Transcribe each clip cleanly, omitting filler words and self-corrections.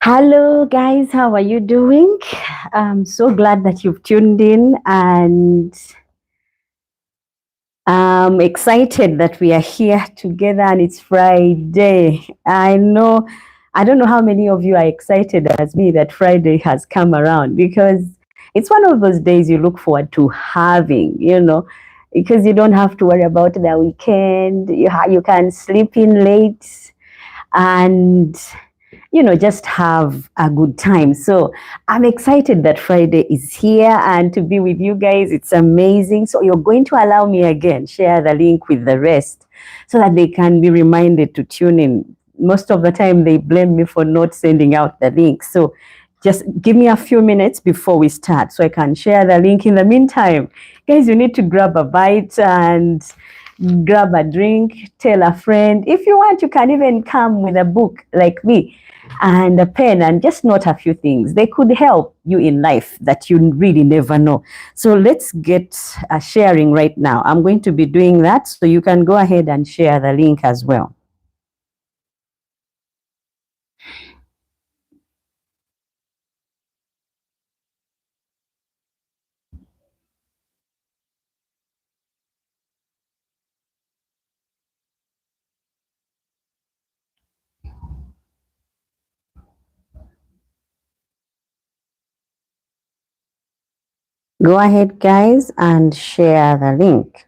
Hello, guys. How are you doing? I'm so glad that you've tuned in, and I'm excited that we are here together and it's Friday. I don't know how many of you are excited as me that Friday has come around, because it's one of those days you look forward to having, because you don't have to worry about the weekend. You can sleep in late and just have a good time. So I'm excited that Friday is here and to be with you guys. It's amazing. So you're going to allow me again, share the link with the rest so that they can be reminded to tune in. Most of the time they blame me for not sending out the link. So just give me a few minutes before we start so I can share the link. In the meantime, guys, you need to grab a bite and grab a drink, tell a friend. If you want, you can even come with a book like me and a pen and just note a few things. They could help you in life that you really never know. So let's get sharing right now. I'm going to be doing that, so you can go ahead and share the link as well. Go ahead, guys, and share the link.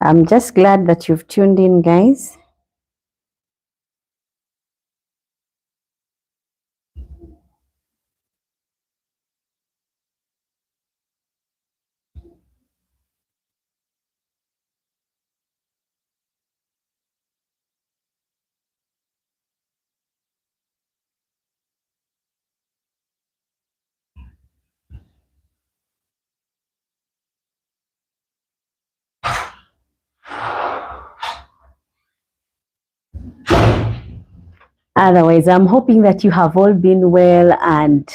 I'm just glad that you've tuned in, guys. Otherwise, I'm hoping that you have all been well and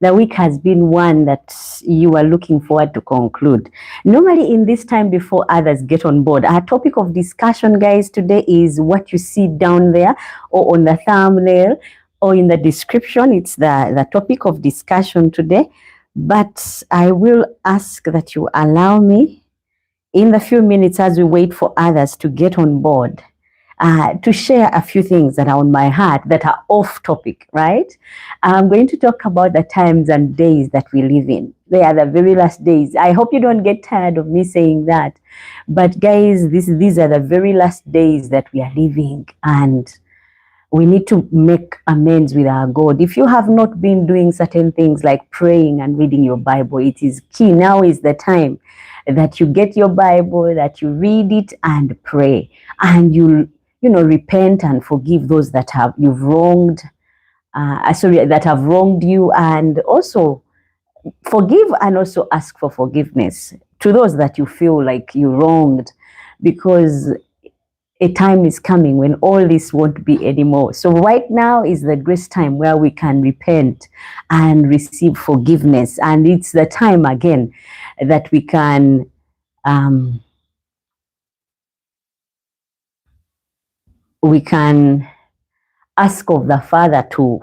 the week has been one that you are looking forward to conclude. Normally, in this time before others get on board, our topic of discussion, guys, today is what you see down there or on the thumbnail or in the description. It's the topic of discussion today. But I will ask that you allow me in the few minutes as we wait for others to get on board to share a few things that are on my heart that are off topic, right? I'm going to talk about the times and days that we live in. They are the very last days. I hope you don't get tired of me saying that. But guys, these are the very last days that we are living, and we need to make amends with our God. If you have not been doing certain things like praying and reading your Bible, it is key. Now is the time that you get your Bible, that you read it and pray, and you repent and forgive those that you've wronged, that have wronged you, and also forgive and also ask for forgiveness to those that you feel like you wronged, because a time is coming when all this won't be anymore. So right now is the grace time where we can repent and receive forgiveness, and it's the time again that we can ask of the Father to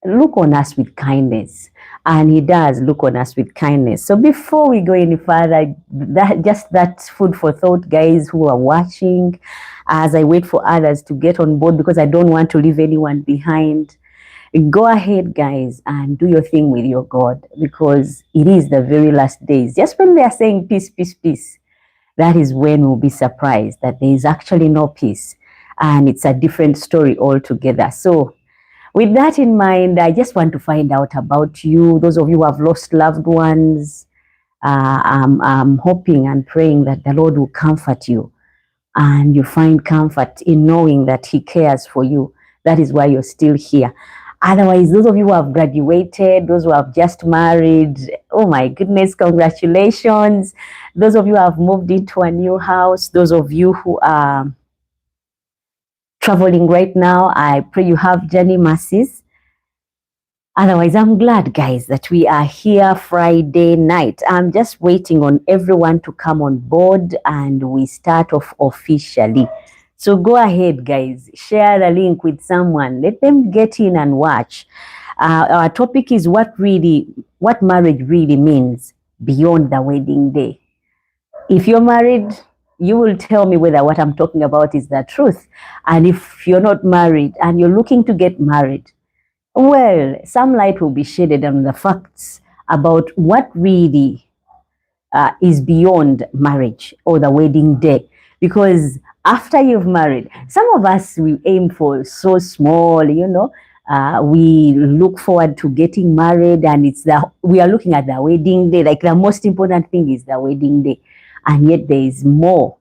look on us with kindness. And He does look on us with kindness. So before we go any further, that's food for thought, guys who are watching, as I wait for others to get on board, because I don't want to leave anyone behind. Go ahead, guys, and do your thing with your God, because it is the very last days. Just when they are saying peace, peace, peace, that is when we'll be surprised that there is actually no peace. And it's a different story altogether. So with that in mind, I just want to find out about you, those of you who have lost loved ones, I'm hoping and praying that the Lord will comfort you, and you find comfort in knowing that He cares for you. That is why you're still here. Otherwise, those of you who have graduated, those who have just married, oh my goodness, congratulations. Those of you who have moved into a new house, those of you who are traveling right now, I pray you have journey mercies. Otherwise, I'm glad, guys, that we are here Friday night. I'm just waiting on everyone to come on board and we start off officially. So go ahead, guys, share the link with someone. Let them get in and watch. Our topic is what marriage really means beyond the wedding day. If you're married, you will tell me whether what I'm talking about is the truth. And if you're not married and you're looking to get married, well, some light will be shaded on the facts about what really is beyond marriage or the wedding day. Because after you've married, some of us, we aim for so small, we look forward to getting married, and we are looking at the wedding day. Like, the most important thing is the wedding day. And yet there is more.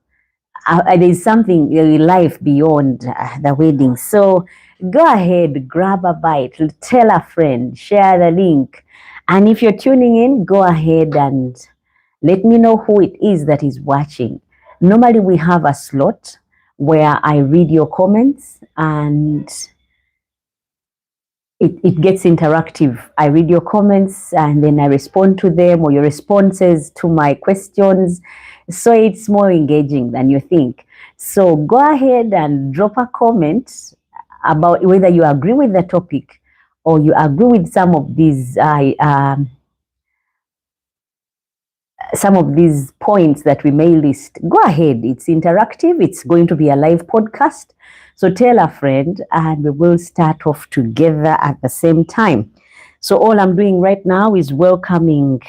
There's something, life beyond the wedding. So go ahead, grab a bite, tell a friend, share the link. And if you're tuning in, go ahead and let me know who it is that is watching. Normally we have a slot where I read your comments, and it gets interactive. I read your comments and then I respond to them, or your responses to my questions. So it's more engaging than you think. So go ahead and drop a comment about whether you agree with the topic or you agree with some of these points that we may list. Go ahead. It's interactive. It's going to be a live podcast. So tell a friend and we will start off together at the same time. So all I'm doing right now is welcoming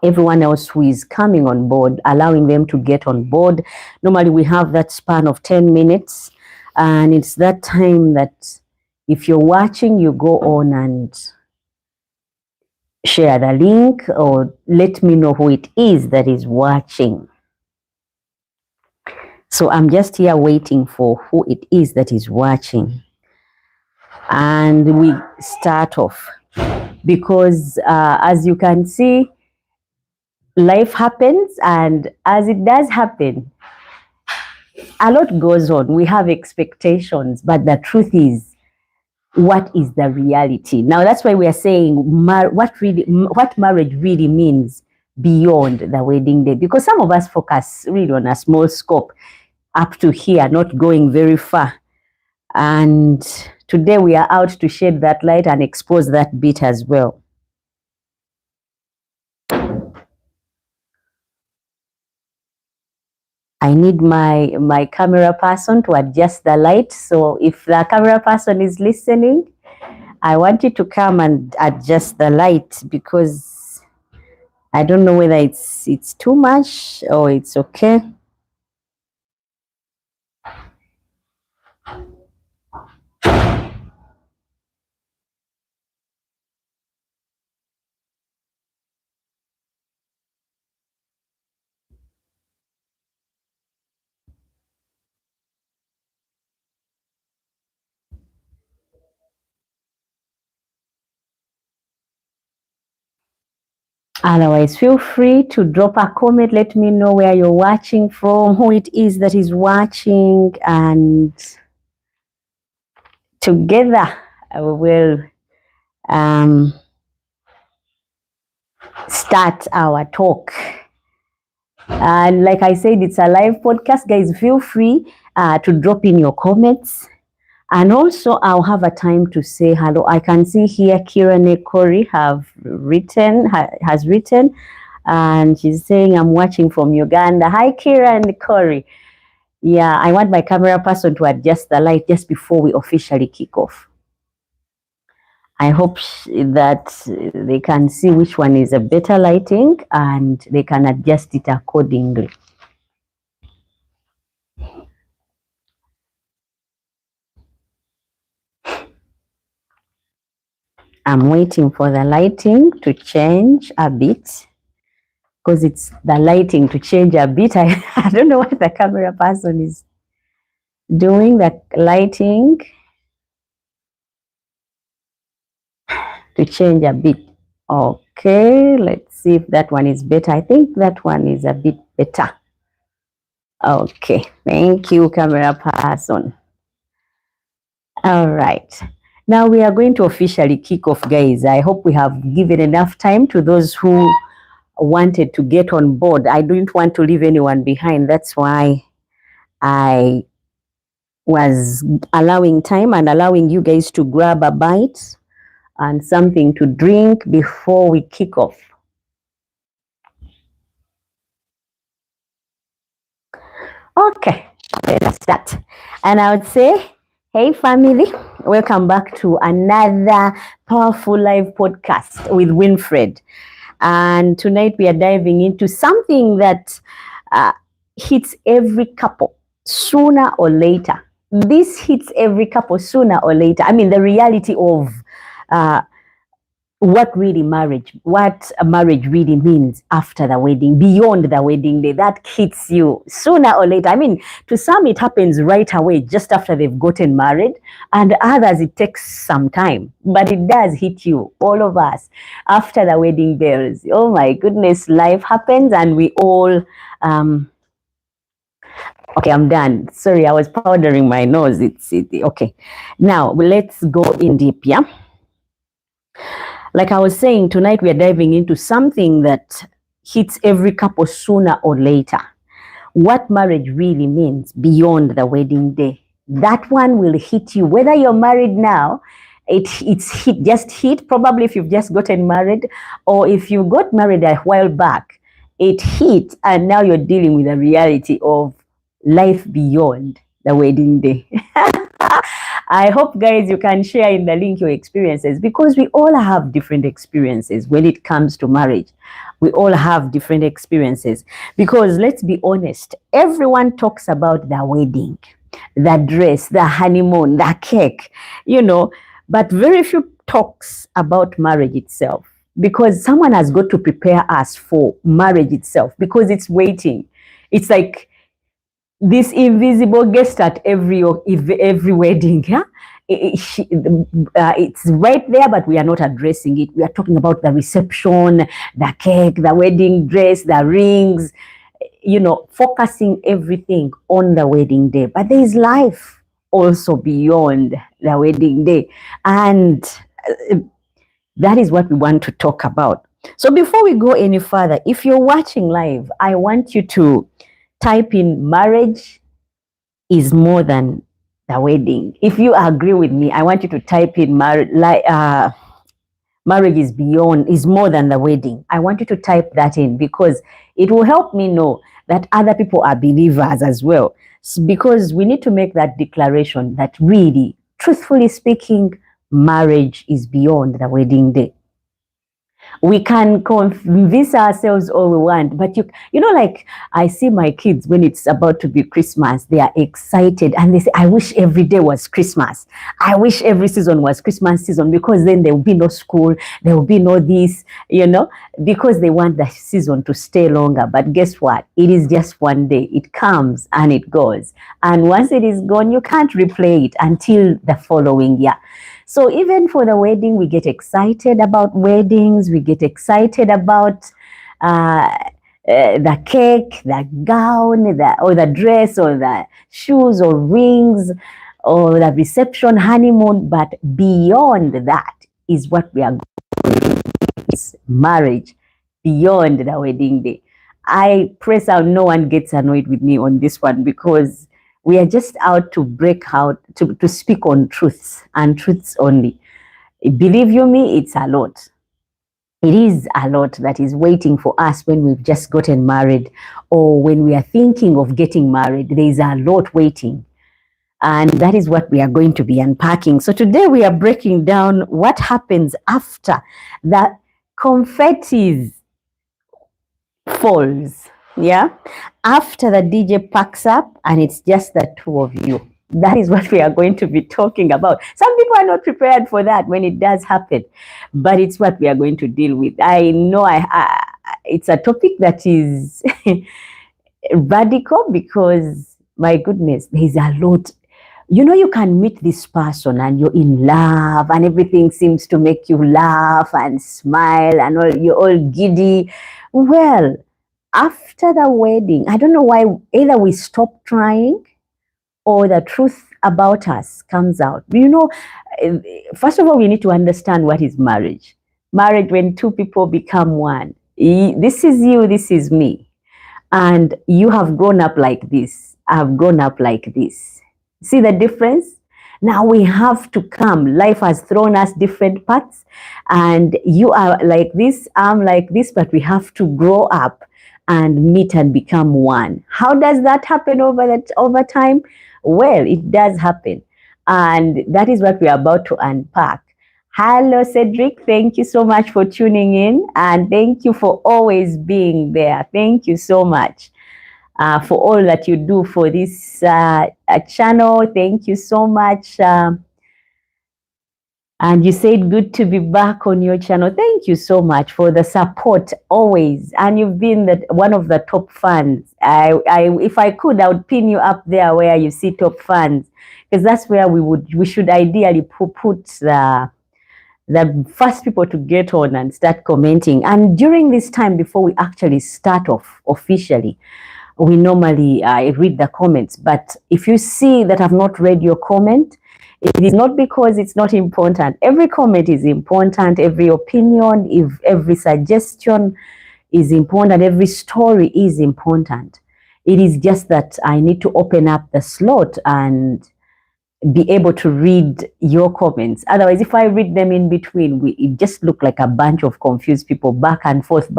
everyone else who is coming on board, allowing them to get on board. Normally we have that span of 10 minutes, and it's that time that if you're watching, you go on and share the link or let me know who it is that is watching. So I'm just here waiting for who it is that is watching. And we start off because as you can see, life happens, and as it does happen, a lot goes on. We have expectations, but the truth is, what is the reality? Now, that's why we are saying what marriage really means beyond the wedding day, because some of us focus really on a small scope up to here, not going very far. And today we are out to shed that light and expose that bit as well. I need my camera person to adjust the light. So if the camera person is listening, I want you to come and adjust the light, because I don't know whether it's too much or it's okay. Otherwise, feel free to drop a comment. Let me know where you're watching from, who it is that is watching, and together we will start our talk. And like I said, it's a live podcast. Guys, feel free to drop in your comments. And also, I'll have a time to say hello. I can see here Kira Corey has written, and she's saying, I'm watching from Uganda. Hi, Kira and Corey. Yeah, I want my camera person to adjust the light just before we officially kick off. I hope that they can see which one is a better lighting and they can adjust it accordingly. I'm waiting for the lighting to change a bit. because it's the lighting to change a bit. I don't know what the camera person is doing, the lighting to change a bit. Okay, let's see if that one is better. I think that one is a bit better. Okay, thank you, camera person. All right. Now we are going to officially kick off, guys. I hope we have given enough time to those who wanted to get on board. I don't want to leave anyone behind. That's why I was allowing time and allowing you guys to grab a bite and something to drink before we kick off. Okay, let's start. And I would say, hey family, welcome back to another powerful live podcast with Winfred. And tonight we are diving into something that hits every couple sooner or later. This hits every couple sooner or later. I mean, the reality of what a marriage really means after the wedding, beyond the wedding day, that hits you sooner or later. I mean, to some it happens right away, just after they've gotten married, and others it takes some time, but it does hit you, all of us, after the wedding bells. Oh my goodness, life happens and we all, okay, I'm done. Sorry, I was powdering my nose. Okay. Now, let's go in deep, yeah? Like I was saying, tonight we are diving into something that hits every couple sooner or later. What marriage really means beyond the wedding day. That one will hit you, whether you're married now, it's just hit, probably if you've just gotten married, or if you got married a while back, it hit, and now you're dealing with the reality of life beyond the wedding day. I hope, guys, you can share in the link your experiences, because we all have different experiences when it comes to marriage. We all have different experiences, because let's be honest, everyone talks about the wedding, the dress, the honeymoon, the cake, but very few talks about marriage itself, because someone has got to prepare us for marriage itself, because it's waiting. It's like this invisible guest at every wedding. Yeah? It's right there, but we are not addressing it. We are talking about the reception, the cake, the wedding dress, the rings, focusing everything on the wedding day. But there is life also beyond the wedding day. And that is what we want to talk about. So before we go any further, if you're watching live, I want you to type in marriage is more than the wedding. If you agree with me, I want you to type in marriage is more than the wedding. I want you to type that in, because it will help me know that other people are believers as well. Because we need to make that declaration that really, truthfully speaking, marriage is beyond the wedding day. We can convince ourselves all we want, but like I see my kids when it's about to be Christmas, they are excited and they say, I wish every day was Christmas. I wish every season was Christmas season, because then there will be no school, there will be no this, because they want the season to stay longer. But guess what? It is just one day. It comes and it goes. And once it is gone, you can't replay it until the following year. So even for the wedding, we get excited about weddings. We get excited about the cake, the gown, or the dress, or the shoes, or rings, or the reception, honeymoon. But beyond that is what we are going to do. It's marriage beyond the wedding day. I press out, no one gets annoyed with me on this one, because we are just out to break out, to speak on truths, and truths only. Believe you me, it's a lot. It is a lot that is waiting for us when we've just gotten married, or when we are thinking of getting married. There is a lot waiting. And that is what we are going to be unpacking. So today we are breaking down what happens after the confetti falls. Yeah, after the DJ packs up and it's just the two of you. That is what we are going to be talking about. Some people are not prepared for that when it does happen, but it's what we are going to deal with. I know it's a topic that is radical because, my goodness, there's a lot. You can meet this person and you're in love and everything seems to make you laugh and smile and you're all giddy. Well, after the wedding, I don't know why, either we stop trying or the truth about us comes out. First of all, we need to understand what is marriage. Marriage, when two people become one. This is you, this is me. And you have grown up like this. I've grown up like this. See the difference? Now we have to come. Life has thrown us different paths, and you are like this, I'm like this, but we have to grow up and meet and become one. How does that happen over time? Well, it does happen. And that is what we are about to unpack. Hello, Cedric. Thank you so much for tuning in. And thank you for always being there. Thank you so much for all that you do for this channel. Thank you so much. And you said good to be back on your channel. Thank you so much for the support always. And you've been one of the top fans. If I could, I would pin you up there where you see top fans, because that's where we should ideally put the first people to get on and start commenting. And during this time, before we actually start off officially, we normally read the comments. But if you see that I've not read your comment, it is not because it's not important. Every comment is important. Every opinion, every suggestion is important. Every story is important. It is just that I need to open up the slot and be able to read your comments. Otherwise, if I read them in between, it just look like a bunch of confused people back and forth.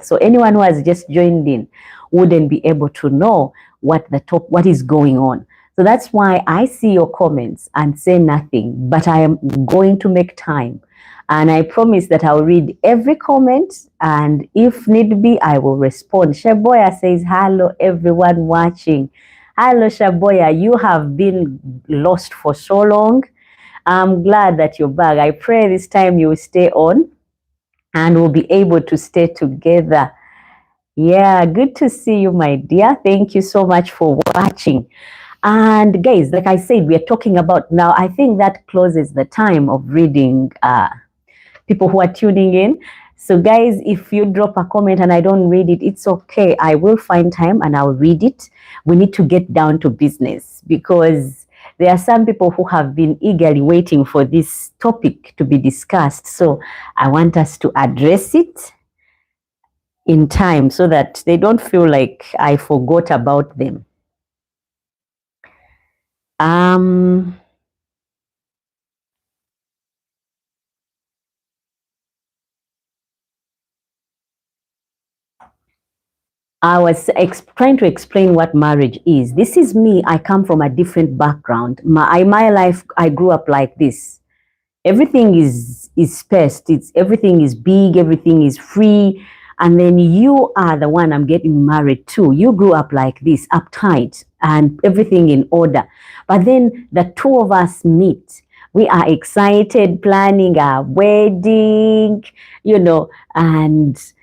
So anyone who has just joined in wouldn't be able to know what is going on. So that's why I see your comments and say nothing, but I am going to make time. And I promise that I'll read every comment, and if need be, I will respond. Shaboya says, hello, everyone watching. Hello, Shaboya. You have been lost for so long. I'm glad that you're back. I pray this time you will stay on and we'll be able to stay together. Yeah, good to see you, my dear. Thank you so much for watching. And guys, like I said, we are talking about now, I think that closes the time of reading people who are tuning in. So guys, if you drop a comment and I don't read it, it's okay. I will find time and I'll read it. We need to get down to business because there are some people who have been eagerly waiting for this topic to be discussed. So I want us to address it in time so that they don't feel like I forgot about them. I was trying to explain what marriage is. This is me. I come from a different background. My life, I grew up like this. Everything is spaced. Everything is big. Everything is free. And then you are the one I'm getting married to. You grew up like this, uptight, and everything in order. But then the two of us meet. We are excited, planning our wedding, and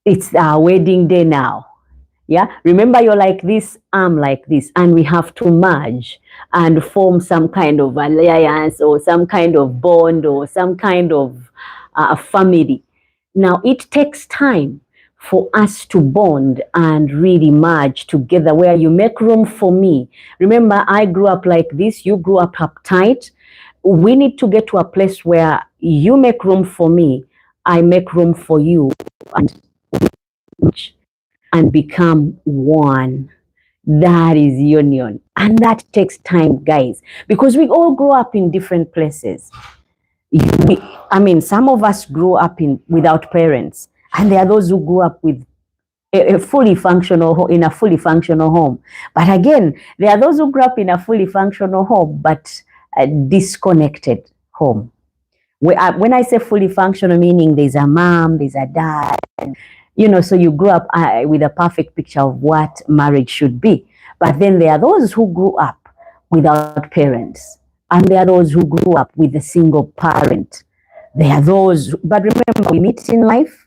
it's our wedding day now. Yeah, remember, you're like this, I'm like this, and we have to merge and form some kind of alliance or some kind of bond or some kind of family. Now, it takes time for us to bond and really merge together, where you make room for me. Remember, I grew up like this, you grew up uptight. We need to get to a place where you make room for me, I make room for you, and become one. That is union. And that takes time, guys, because we all grow up in different places. Some of us grew up without parents, and there are those who grew up with in a fully functional home. But again, there are those who grew up in a fully functional home, but a disconnected home. When I say fully functional, meaning there's a mom, there's a dad, so you grew up with a perfect picture of what marriage should be. But then there are those who grew up without parents, and there are those who grew up with a single parent. There are those, but remember, we meet in life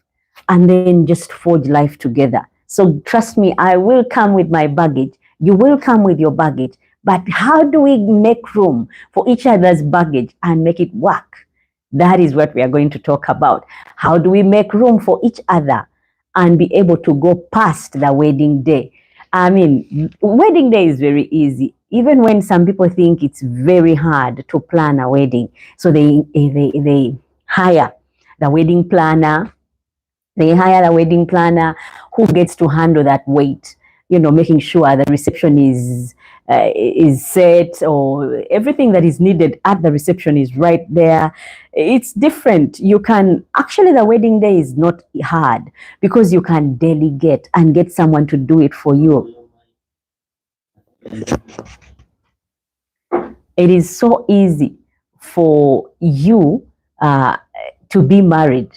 and then just forge life together. So trust me, I will come with my baggage. You will come with your baggage. But how do we make room for each other's baggage and make it work? That is what we are going to talk about. How do we make room for each other and be able to go past the wedding day? I mean, wedding day is very easy, even when some people think it's very hard to plan a wedding. So they hire the wedding planner. They hire a wedding planner who gets to handle that weight, making sure the reception is set, or everything that is needed at the reception is right there. It's different. The wedding day is not hard because you can delegate and get someone to do it for you. It is so easy for you to be married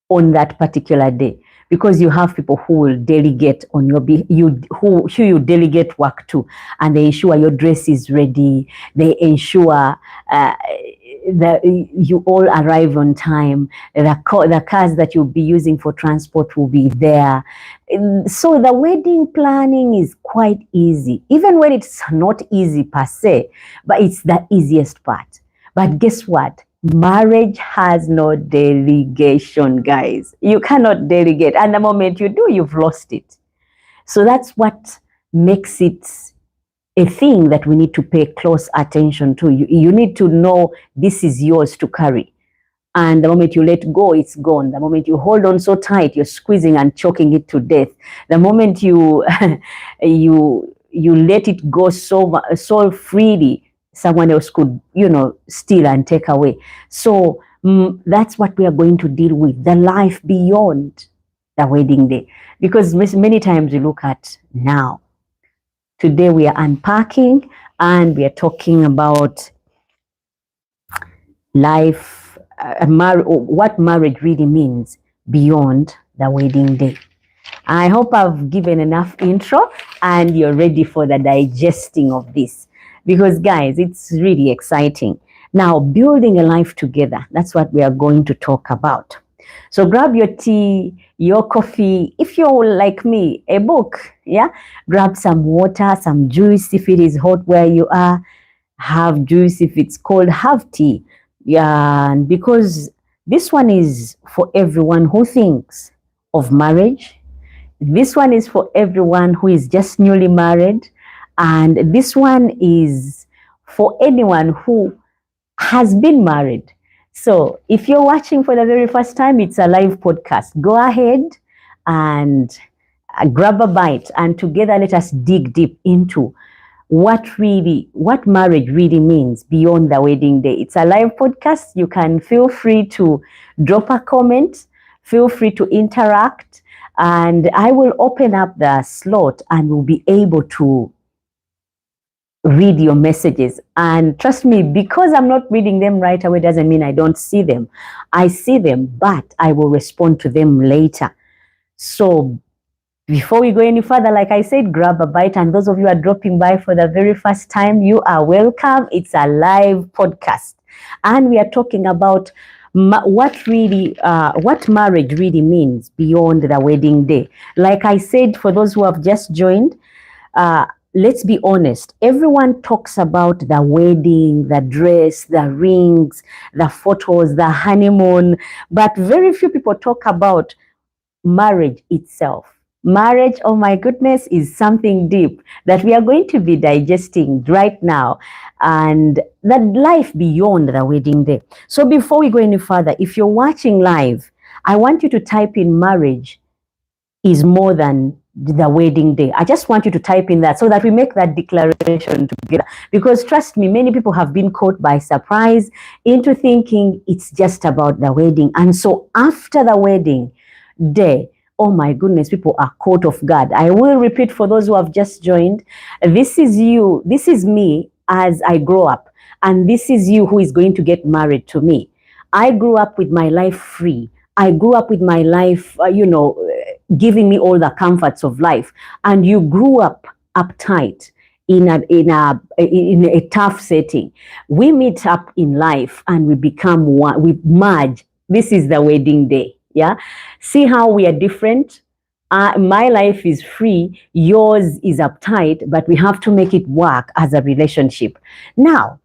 on that particular day, because you have people who will delegate on who you delegate work to, and they ensure your dress is ready. They ensure that you all arrive on time. The cars that you'll be using for transport will be there. So the wedding planning is quite easy, even when it's not easy per se, but it's the easiest part. But guess what? Marriage has no delegation, guys. You cannot delegate. And the moment you do, you've lost it. So that's what makes it a thing that we need to pay close attention to. You need to know this is yours to carry. And the moment you let go, it's gone. The moment you hold on so tight, you're squeezing and choking it to death. The moment you let it go so freely, someone else could, steal and take away. So that's what we are going to deal with, the life beyond the wedding day. Because many times we look at now. Today we are unpacking and we are talking about life, what marriage really means beyond the wedding day. I hope I've given enough intro and you're ready for the digesting of this. Because guys, it's really exciting. Now, building a life together, that's what we are going to talk about. So grab your tea, your coffee. If you're like me, a book, yeah? Grab some water, some juice. If it is hot where you are, have juice. If it's cold, have tea. Yeah, because this one is for everyone who thinks of marriage. This one is for everyone who is just newly married. And this one is for anyone who has been married. So if you're watching for the very first time, it's a live podcast. Go ahead and grab a bite, and together let us dig deep into what marriage really means beyond the wedding day. It's a live podcast. You can feel free to drop a comment, feel free to interact, and I will open up the slot and we'll be able to read your messages. And trust me, because I'm not reading them right away doesn't mean I don't see them. I see them, but I will respond to them later. So before we go any further, like I said, grab a bite. And those of you who are dropping by for the very first time, you are welcome. It's a live podcast. And we are talking about what marriage really means beyond the wedding day. Like I said, for those who have just joined, let's be honest. Everyone talks about the wedding, the dress, the rings, the photos, the honeymoon, but very few people talk about marriage itself. Marriage, oh my goodness, is something deep that we are going to be digesting right now, and that life beyond the wedding day. So before we go any further, if you're watching live, I want you to type in marriage is more than the wedding day. I just want you to type in that so that we make that declaration together. Because trust me, many people have been caught by surprise into thinking it's just about the wedding. And so after the wedding day, oh my goodness, people are caught off guard. I will repeat for those who have just joined. This is you. This is me as I grow up. And this is you who is going to get married to me. I grew up with my life free. I grew up with my life, giving me all the comforts of life. And you grew up uptight in a tough setting. We meet up in life and we become one. We merge. This is the wedding day. Yeah. See how we are different. My life is free, yours is uptight, but we have to make it work as a relationship. Now,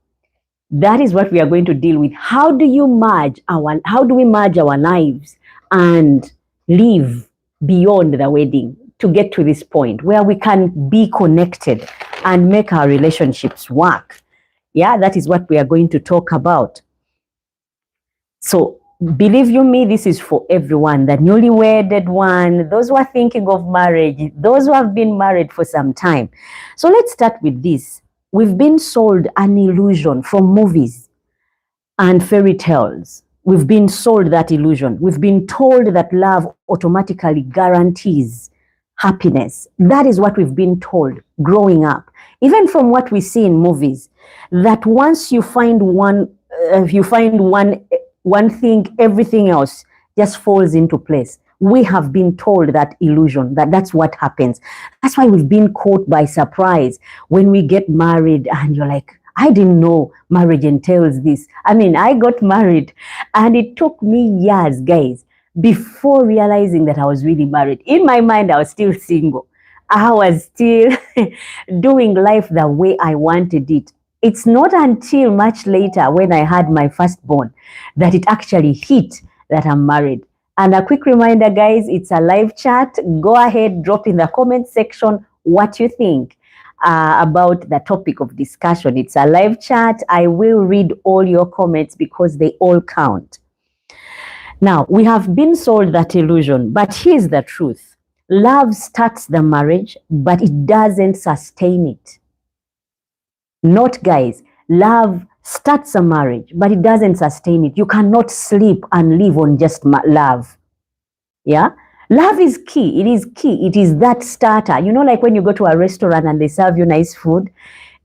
that is what we are going to deal with. How do we merge our lives and live beyond the wedding to get to this point where we can be connected and make our relationships work? Yeah, that is what we are going to talk about. So believe you me, this is for everyone, the newly wedded one, those who are thinking of marriage, those who have been married for some time. So let's start with this. We've been sold an illusion from movies and fairy tales. We've been sold that illusion. We've been told that love automatically guarantees happiness. That is what we've been told growing up, even from what we see in movies, that once you find one thing, everything else just falls into place. We have been told that illusion, that's what happens. That's why we've been caught by surprise when we get married and you're like, I didn't know marriage entails this. I mean, I got married and it took me years, guys, before realizing that I was really married. In my mind, I was still single. I was still doing life the way I wanted it. It's not until much later when I had my firstborn that it actually hit that I'm married. And a quick reminder, guys, it's a live chat. Go ahead, drop in the comment section what you think about the topic of discussion. It's a live chat. I will read all your comments because they all count. Now, we have been sold that illusion, but here's the truth. Love starts the marriage, but it doesn't sustain it. Not, guys. Love starts a marriage, but it doesn't sustain it. You cannot sleep and live on just love. Yeah? Love is key. It is key. It is that starter. You know, like when you go to a restaurant and they serve you nice food,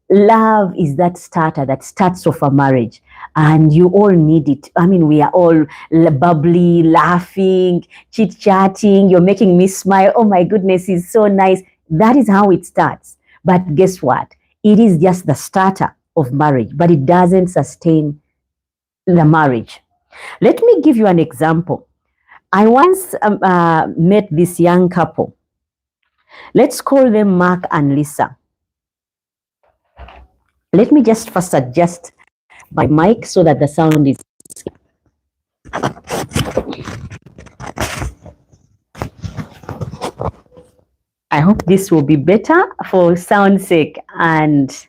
love is that starter that starts off a marriage. And you all need it. I mean, we are all bubbly, laughing, chit-chatting. You're making me smile. Oh my goodness, it's so nice. That is how it starts. But guess what? It is just the starter of marriage, but it doesn't sustain the marriage. Let me give you an example. I once met this young couple. Let's call them Mark and Lisa. Let me just first adjust my mic so that the sound is... I hope this will be better for sound's sake, and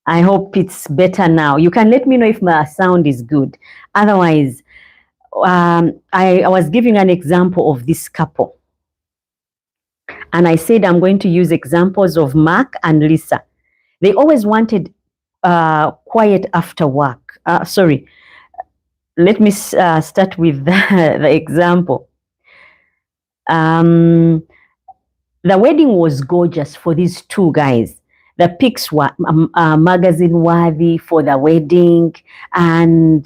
I hope it's better now. You can let me know if my sound is good. Otherwise, I was giving an example of this couple. And I said I'm going to use examples of Mark and Lisa. They always wanted quiet after work. Sorry, let me start with the example. The wedding was gorgeous for these two guys. The pics were magazine worthy for the wedding, and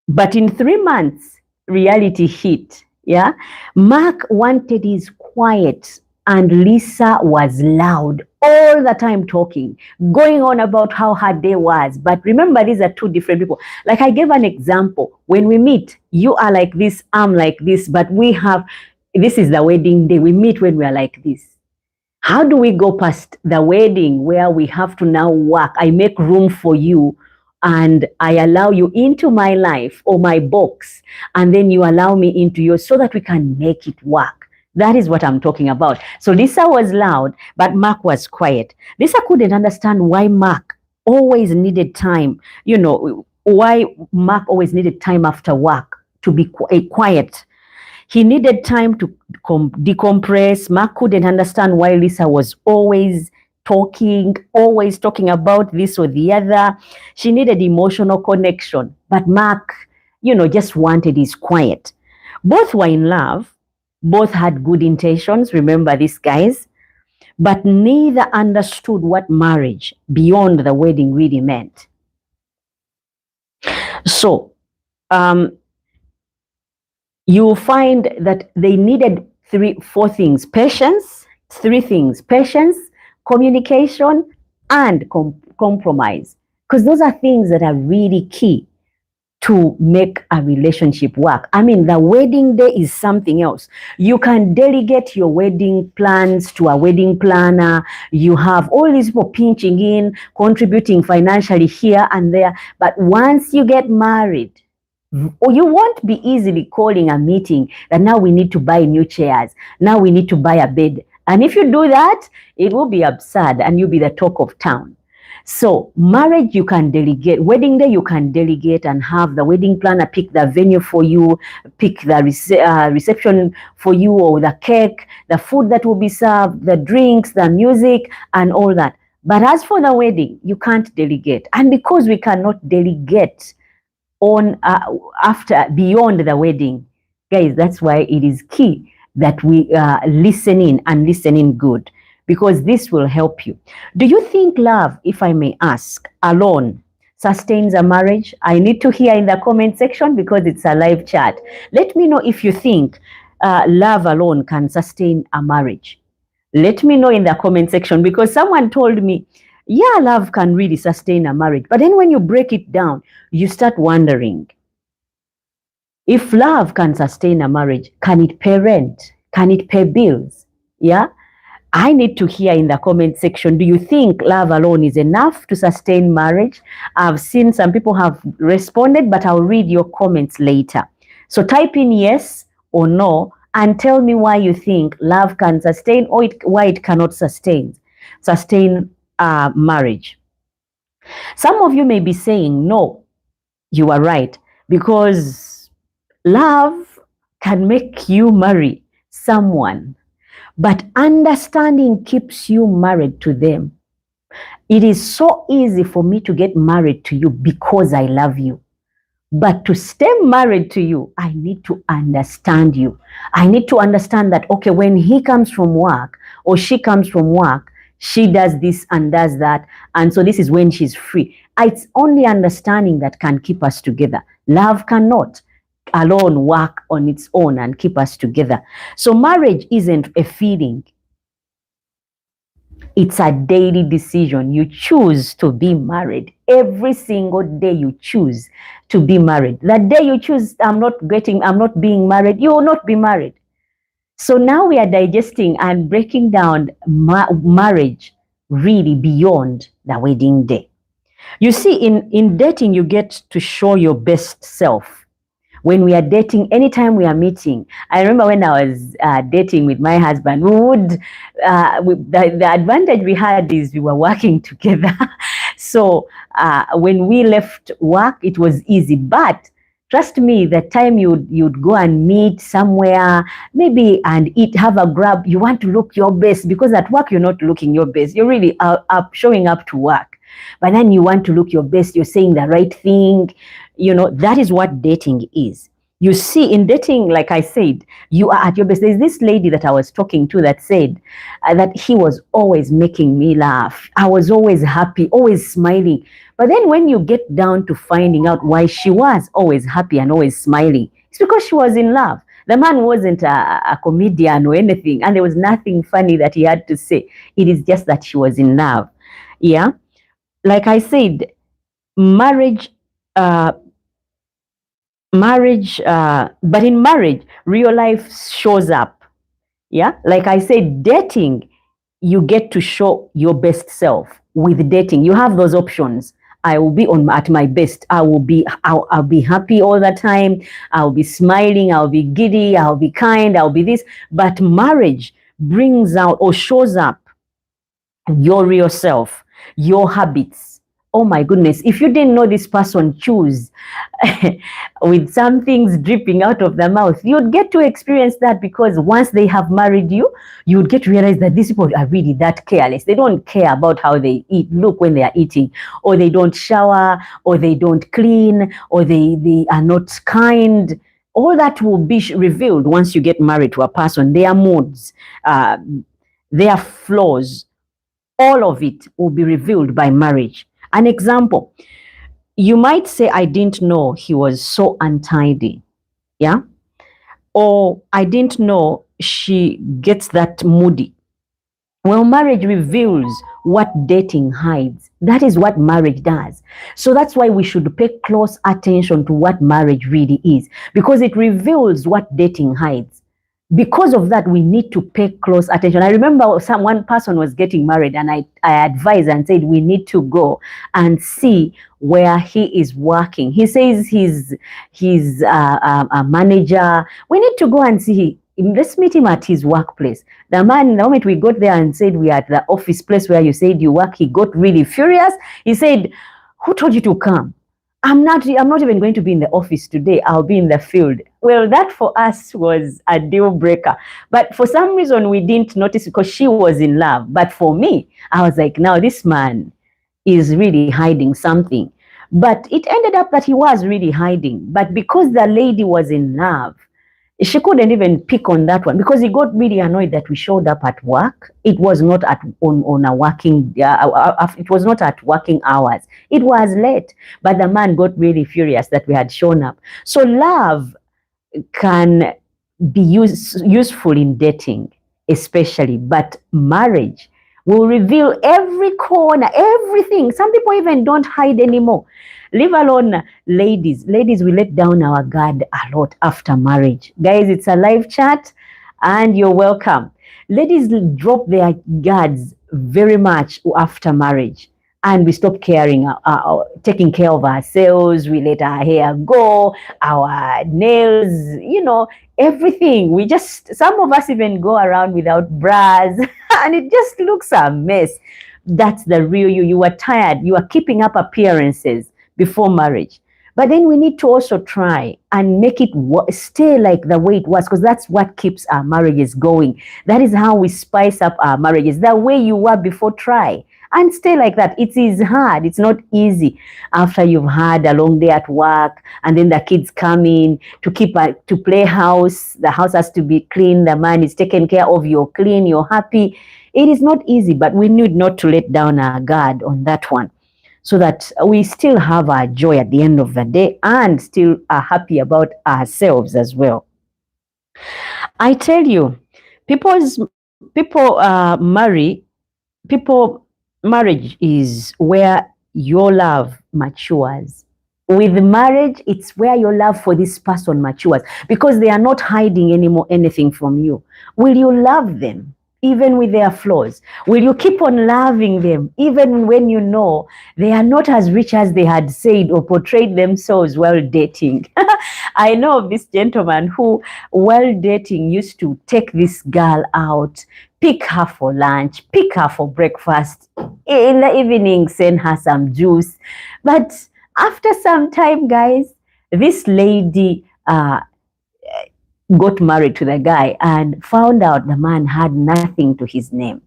but in 3 months, reality hit. Yeah, Mark wanted his quiet, and Lisa was loud all the time, talking, going on about how her day was. But remember, these are two different people. Like I gave an example. When we meet, you are like this, I'm like this, but this is the wedding day. We meet when we are like this. How do we go past the wedding where we have to now work? I make room for you and I allow you into my life or my box, and then you allow me into yours so that we can make it work. That is what I'm talking about. So Lisa was loud, but Mark was quiet. Lisa couldn't understand why Mark always needed time, why Mark always needed time after work to be quiet. He needed time to decompress. Mark couldn't understand why Lisa was always talking about this or the other. She needed emotional connection, but Mark, just wanted his quiet. Both were in love. Both had good intentions. Remember these guys, but neither understood what marriage beyond the wedding really meant. So, you'll find that they needed four things: patience, communication, and compromise. Because those are things that are really key. to make a relationship work. I mean, the wedding day is something else. You can delegate your wedding plans to a wedding planner. You have all these people pinching in, contributing financially here and there. But once you get married, or you won't be easily calling a meeting that now we need to buy new chairs, now we need to buy a bed. And if you do that, it will be absurd and you'll be the talk of town. So marriage, you can delegate. Wedding day, you can delegate and have the wedding planner pick the venue for you, pick the reception for you, or the cake, the food that will be served, the drinks, the music, and all that. But as for the wedding, you can't delegate. And because we cannot delegate on after beyond the wedding, guys, that's why it is key that we listen in and listen in good, because this will help you. Do you think love, if I may ask, alone sustains a marriage? I need to hear in the comment section because it's a live chat. Let me know if you think love alone can sustain a marriage. Let me know in the comment section, because someone told me, yeah, love can really sustain a marriage. But then when you break it down, you start wondering, if love can sustain a marriage, can it pay rent? Can it pay bills? Yeah. I need to hear in the comment section, do you think love alone is enough to sustain marriage? I've seen some people have responded, but I'll read your comments later. So type in yes or no and tell me why you think love can sustain, or why it cannot sustain marriage. Some of you may be saying, no, you are right, because love can make you marry someone, but understanding keeps you married to them. It is so easy for me to get married to you because I love you. But to stay married to you, I need to understand you. I need to understand that, okay, when he comes from work or she comes from work, she does this and does that. And so this is when she's free. It's only understanding that can keep us together. Love cannot alone work on its own and keep us together. So marriage isn't a feeling. It's a daily decision. You choose to be married. Every single day you choose to be married. The day you choose, I'm not being married, you will not be married. So now we are digesting and breaking down marriage really beyond the wedding day. You see, in dating, you get to show your best self. When we are dating, anytime we are meeting, I remember when I was dating with my husband, we would, the advantage we had is we were working together. So when we left work, it was easy. But trust me, the time you'd go and meet somewhere, maybe, and eat, have a grab, you want to look your best, because at work you're not looking your best. You're really showing up to work. But then you want to look your best, you're saying the right thing. You know, that is what dating is. You see, in dating, like I said, you are at your best. There's this lady that I was talking to that said that he was always making me laugh. I was always happy, always smiling. But then when you get down to finding out why she was always happy and always smiling, it's because she was in love. The man wasn't a comedian or anything, and there was nothing funny that he had to say. It is just that she was in love. Yeah. Like I said, marriage, but in marriage, real life shows up. Yeah. Like I said, dating, you get to show your best self. With dating, you have those options. I will be at my best. I'll be happy all the time. I'll be smiling. I'll be giddy. I'll be kind. I'll be this. But marriage brings out or shows up your real self, your habits. Oh my goodness, if you didn't know this person chews with some things dripping out of their mouth, you'd get to experience that, because once they have married you, you'd get to realize that these people are really that careless. They don't care about how they eat, look when they are eating, or they don't shower, or they don't clean, or they are not kind. All that will be revealed once you get married to a person. Their moods, their flaws, all of it will be revealed by marriage. An example, you might say, I didn't know he was so untidy. Yeah. Or I didn't know she gets that moody. Well, marriage reveals what dating hides. That is what marriage does. So that's why we should pay close attention to what marriage really is, because it reveals what dating hides. Because of that, we need to pay close attention. I remember one person was getting married, and I advised and said, we need to go and see where he is working. He says he's a manager. We need to go and see. Let's meet him at his workplace. The man, the moment we got there and said we are at the office place where you said you work, he got really furious. He said, who told you to come? I'm not even going to be in the office today. I'll be in the field. Well, that for us was a deal breaker. But for some reason, we didn't notice because she was in love. But for me, I was like, now this man is really hiding something. But it ended up that he was really hiding. But because the lady was in love, she couldn't even pick on that one, because he got really annoyed that we showed up at work. It was not on a working, it was not at working hours. It was late, but the man got really furious that we had shown up. So love can be useful in dating, especially, but marriage will reveal every corner, everything. Some people even don't hide anymore. Leave alone ladies. Ladies, we let down our guard a lot after marriage. Guys, it's a live chat and you're welcome. Ladies drop their guards very much after marriage, and we stop caring, taking care of ourselves. We let our hair go, our nails, everything. Some of us even go around without bras and it just looks a mess. That's the real you. You are tired. You are keeping up appearances before marriage. But then we need to also try and make it stay like the way it was, because that's what keeps our marriages going. That is how we spice up our marriages. The way you were before, try and stay like that. It is hard. It's not easy after you've had a long day at work and then the kids come in to play house. The house has to be clean. The man is taken care of. You're clean. You're happy. It is not easy, but we need not to let down our guard on that one, so that we still have our joy at the end of the day and still are happy about ourselves as well. I tell you, marriage is where your love matures. With marriage, it's where your love for this person matures, because they are not hiding anymore anything from you. Will you love them even with their flaws? Will you keep on loving them even when you know they are not as rich as they had said or portrayed themselves while dating? I know of this gentleman who, while dating, used to take this girl out, pick her for lunch, pick her for breakfast, in the evening send her some juice. But after some time, guys, this lady got married to the guy and found out the man had nothing to his name,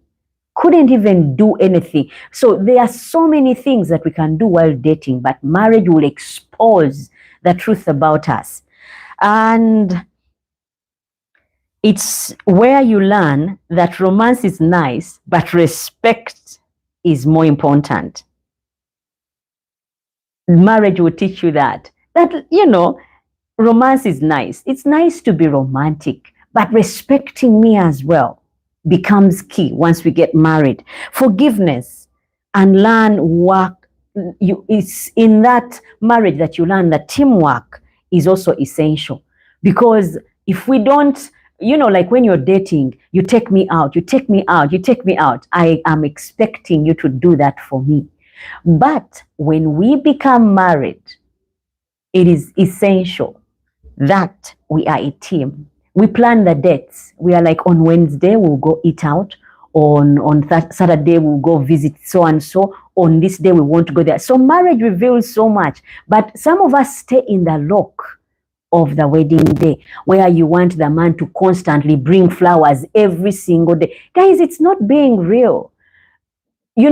couldn't even do anything. So there are so many things that we can do while dating, but marriage will expose the truth about us. And it's where you learn that romance is nice, but respect is more important. Marriage will teach you that romance is nice. It's nice to be romantic, but respecting me as well becomes key once we get married. Forgiveness and learn work. It's in that marriage that you learn that teamwork is also essential. Because if we don't, like when you're dating, you take me out, you take me out, you take me out. I am expecting you to do that for me. But when we become married, it is essential that we are a team. We plan the dates. We are like, on Wednesday, we'll go eat out. On Saturday, we'll go visit so and so. On this day, we want to go there. So marriage reveals so much. But some of us stay in the lock of the wedding day, where you want the man to constantly bring flowers every single day. Guys, it's not being real. In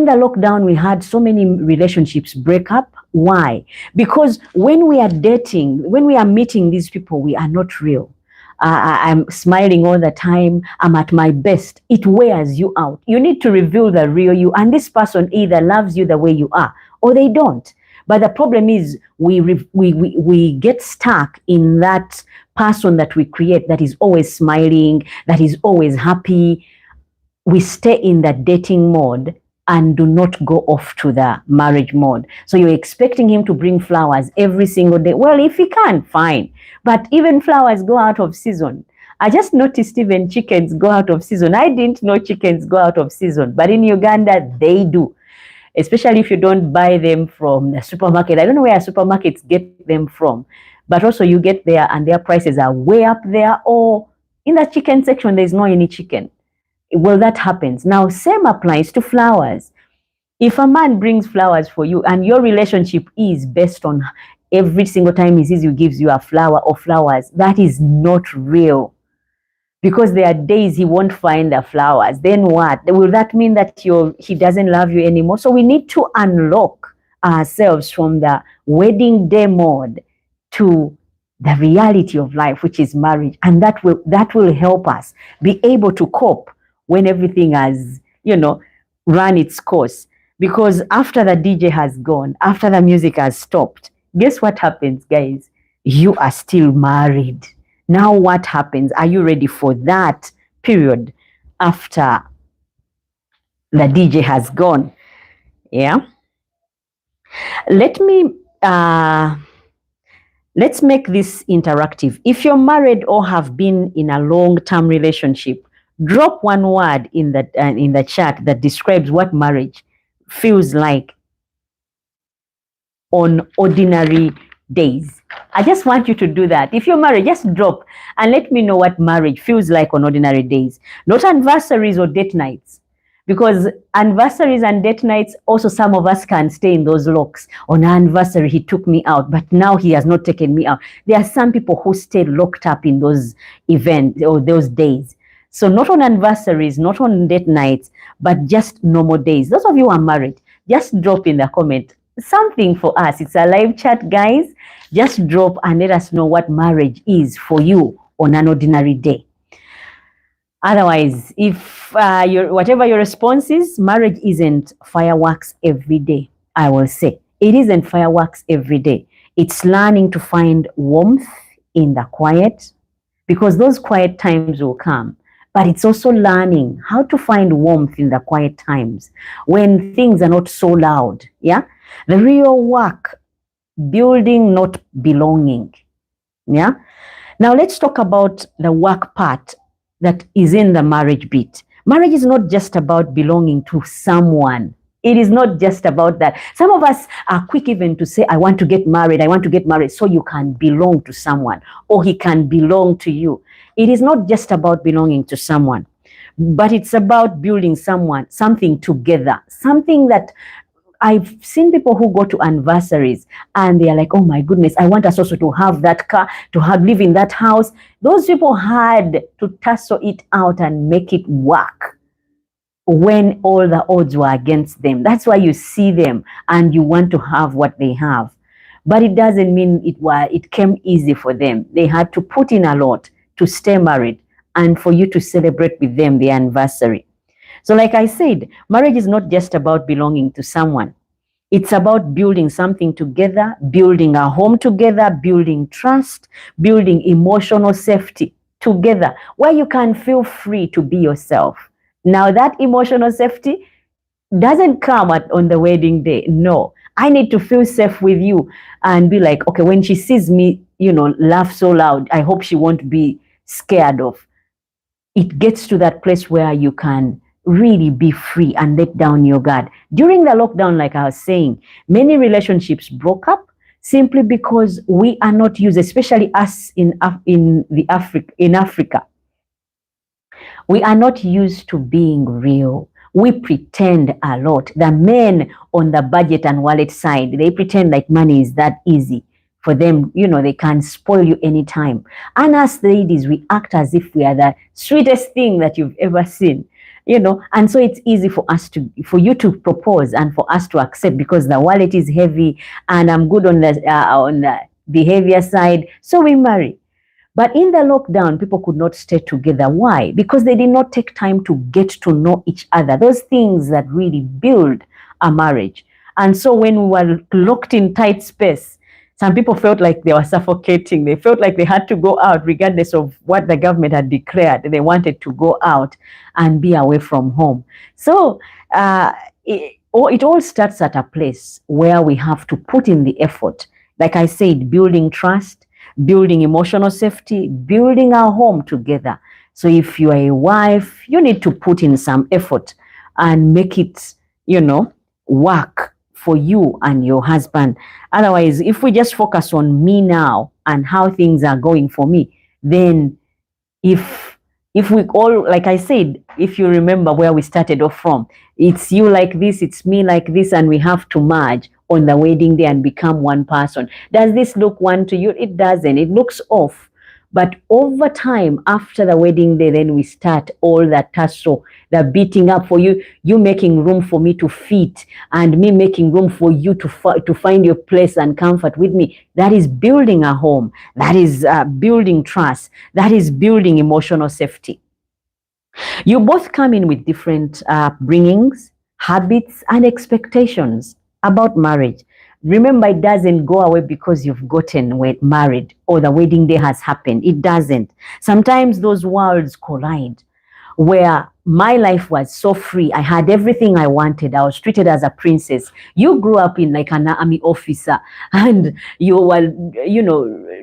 the lockdown, we had so many relationships break up. Why? Because when we are dating, when we are meeting these people, we are not real. I'm smiling all the time. I'm at my best. It wears you out. You need to reveal the real you. And this person either loves you the way you are or they don't. But the problem is we get stuck in that person that we create that is always smiling, that is always happy. we stay in the dating mode and do not go off to the marriage mode. So you're expecting him to bring flowers every single day. Well, if he can, fine. But even flowers go out of season. I just noticed even chickens go out of season. I didn't know chickens go out of season, but in Uganda, they do. Especially if you don't buy them from the supermarket. I don't know where supermarkets get them from, but also you get there and their prices are way up there, or in the chicken section, there's no any chicken. Well, that happens. Now, same applies to flowers. If a man brings flowers for you and your relationship is based on every single time he sees you gives you a flower or flowers, that is not real. Because there are days he won't find the flowers. Then what? Will that mean that he doesn't love you anymore? So we need to unlock ourselves from the wedding day mode to the reality of life, which is marriage. And that will help us be able to cope when everything has, run its course. Because after the DJ has gone, after the music has stopped, guess what happens, guys? You are still married. Now what happens? Are you ready for that period after the DJ has gone? Yeah. Let's make this interactive. If you're married or have been in a long-term relationship, drop one word in the chat that describes what marriage feels like on ordinary days. I just want you to do that. If you're married, just drop and let me know what marriage feels like on ordinary days. Not anniversaries or date nights. Because anniversaries and date nights, also some of us can stay in those locks. On our anniversary, he took me out, but now he has not taken me out. There are some people who stay locked up in those events or those days. So not on anniversaries, not on date nights, but just normal days. Those of you who are married, just drop in the comment something for us. It's a live chat, guys. Just drop and let us know what marriage is for you on an ordinary day. Otherwise, if whatever your response is, marriage isn't fireworks every day, I will say. It isn't fireworks every day. It's learning to find warmth in the quiet, because those quiet times will come. But it's also learning how to find warmth in the quiet times when things are not so loud. Yeah. The real work, building, not belonging. Yeah. Now let's talk about the work part that is in the marriage bit. Marriage is not just about belonging to someone. It is not just about that. Some of us are quick even to say, I want to get married. I want to get married so you can belong to someone, or he can belong to you. It is not just about belonging to someone, but it's about building something together, something that I've seen people who go to anniversaries and they are like, oh my goodness, I want us also to have that car, to live in that house. Those people had to tussle it out and make it work when all the odds were against them. That's why you see them and you want to have what they have. But it doesn't mean it came easy for them. They had to put in a lot to stay married and for you to celebrate with them the anniversary. So like I said, marriage is not just about belonging to someone. It's about building something together, building a home together, building trust, building emotional safety together, where you can feel free to be yourself. Now that emotional safety doesn't come on the wedding day. No, I need to feel safe with you and be like, okay, when she sees me, laugh so loud, I hope she won't be scared of. It gets to that place where you can really be free and let down your guard. During the lockdown, like I was saying, many relationships broke up simply because we are not used, especially us in Africa. We are not used to being real. We pretend a lot. The men on the budget and wallet side, they pretend like money is that easy for them. They can spoil you anytime. And us ladies, we act as if we are the sweetest thing that you've ever seen. And so it's easy for you to propose and for us to accept because the wallet is heavy and I'm good on the behavior side. So we marry. But in the lockdown, people could not stay together. Why? Because they did not take time to get to know each other. Those things that really build a marriage. And so when we were locked in tight space, Some people felt like they were suffocating. They felt like they had to go out regardless of what the government had declared. They wanted to go out and be away from home. So it all starts at a place where we have to put in the effort. Like I said, building trust, building emotional safety, building our home together. So if you are a wife, you need to put in some effort and make it, work for you and your husband. Otherwise, if we just focus on me now and how things are going for me, then if we all, like I said, if you remember where we started off from, it's you like this, it's me like this, and we have to merge on the wedding day and become one person. Does this look one to you? It doesn't. It looks off. But over time, after the wedding day, then we start all that tussle, the beating up for you, you making room for me to fit, and me making room for you to find your place and comfort with me. That is building a home. That is building trust. That is building emotional safety. You both come in with different bringings, habits, and expectations about marriage. Remember, it doesn't go away because you've gotten married or the wedding day has happened. It doesn't. Sometimes those worlds collide, where my life was so free. I had everything I wanted. I was treated as a princess. You grew up in like an army officer, and you were,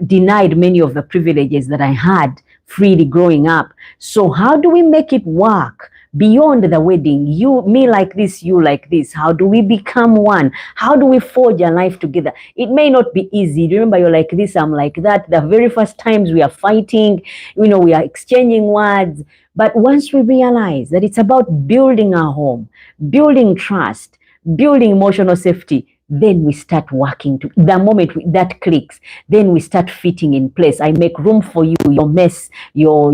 denied many of the privileges that I had freely growing up. So how do we make it work beyond the wedding? You, me like this, you like this. How do we become one? How do we forge a life together? It may not be easy. Remember, you're like this, I'm like that. The very first times we are fighting, we are exchanging words. But once we realize that it's about building our home, building trust, building emotional safety, then we start working. The moment that clicks, then we start fitting in place. I make room for you, your mess, your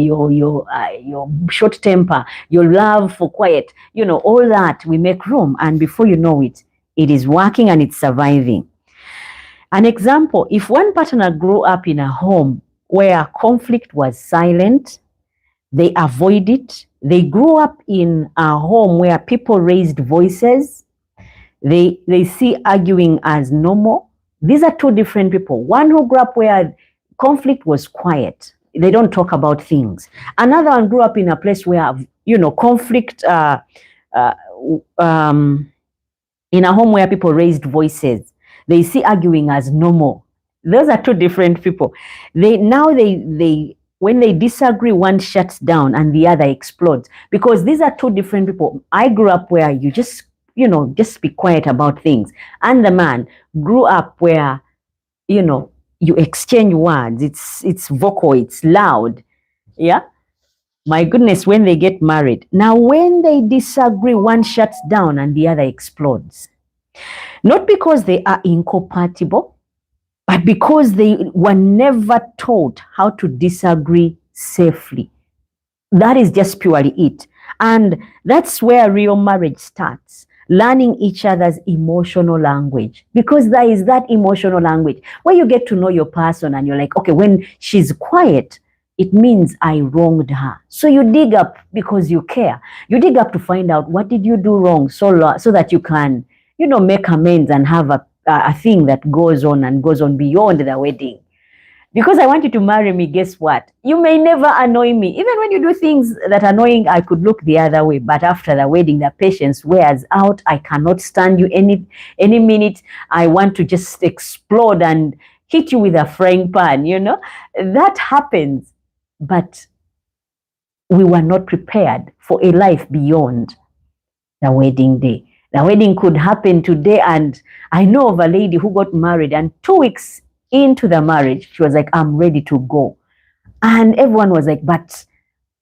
short temper, your love for quiet, all that, we make room. And before you know it, it is working and it's surviving. An example, if one partner grew up in a home where conflict was silent, they avoid it. They grew up in a home where people raised voices. They see arguing as normal. These are two different people. One who grew up where conflict was quiet. They don't talk about things. Another one grew up in a place where, conflict, in a home where people raised voices. They see arguing as normal. Those are two different people. When they disagree, one shuts down and the other explodes, because these are two different people. I grew up where you just be quiet about things. And the man grew up where, you exchange words. It's vocal, it's loud. Yeah. My goodness, when they get married. Now, when they disagree, one shuts down and the other explodes. Not because they are incompatible, but because they were never taught how to disagree safely. That is just purely it. And that's where real marriage starts. Learning each other's emotional language, because there is that emotional language where you get to know your person and you're like, okay, when she's quiet, it means I wronged her. So you dig up because you care. You dig up to find out what did you do wrong, so that you can, make amends and have a thing that goes on beyond the wedding. Because I want you to marry me, guess what? You may never annoy me. Even when you do things that are annoying, I could look the other way. But after the wedding, the patience wears out. I cannot stand you any minute. I want to just explode and hit you with a frying pan, That happens. But we were not prepared for a life beyond the wedding day. The wedding could happen today. And I know of a lady who got married, and 2 weeks into the marriage, she was like, I'm ready to go. And everyone was like, but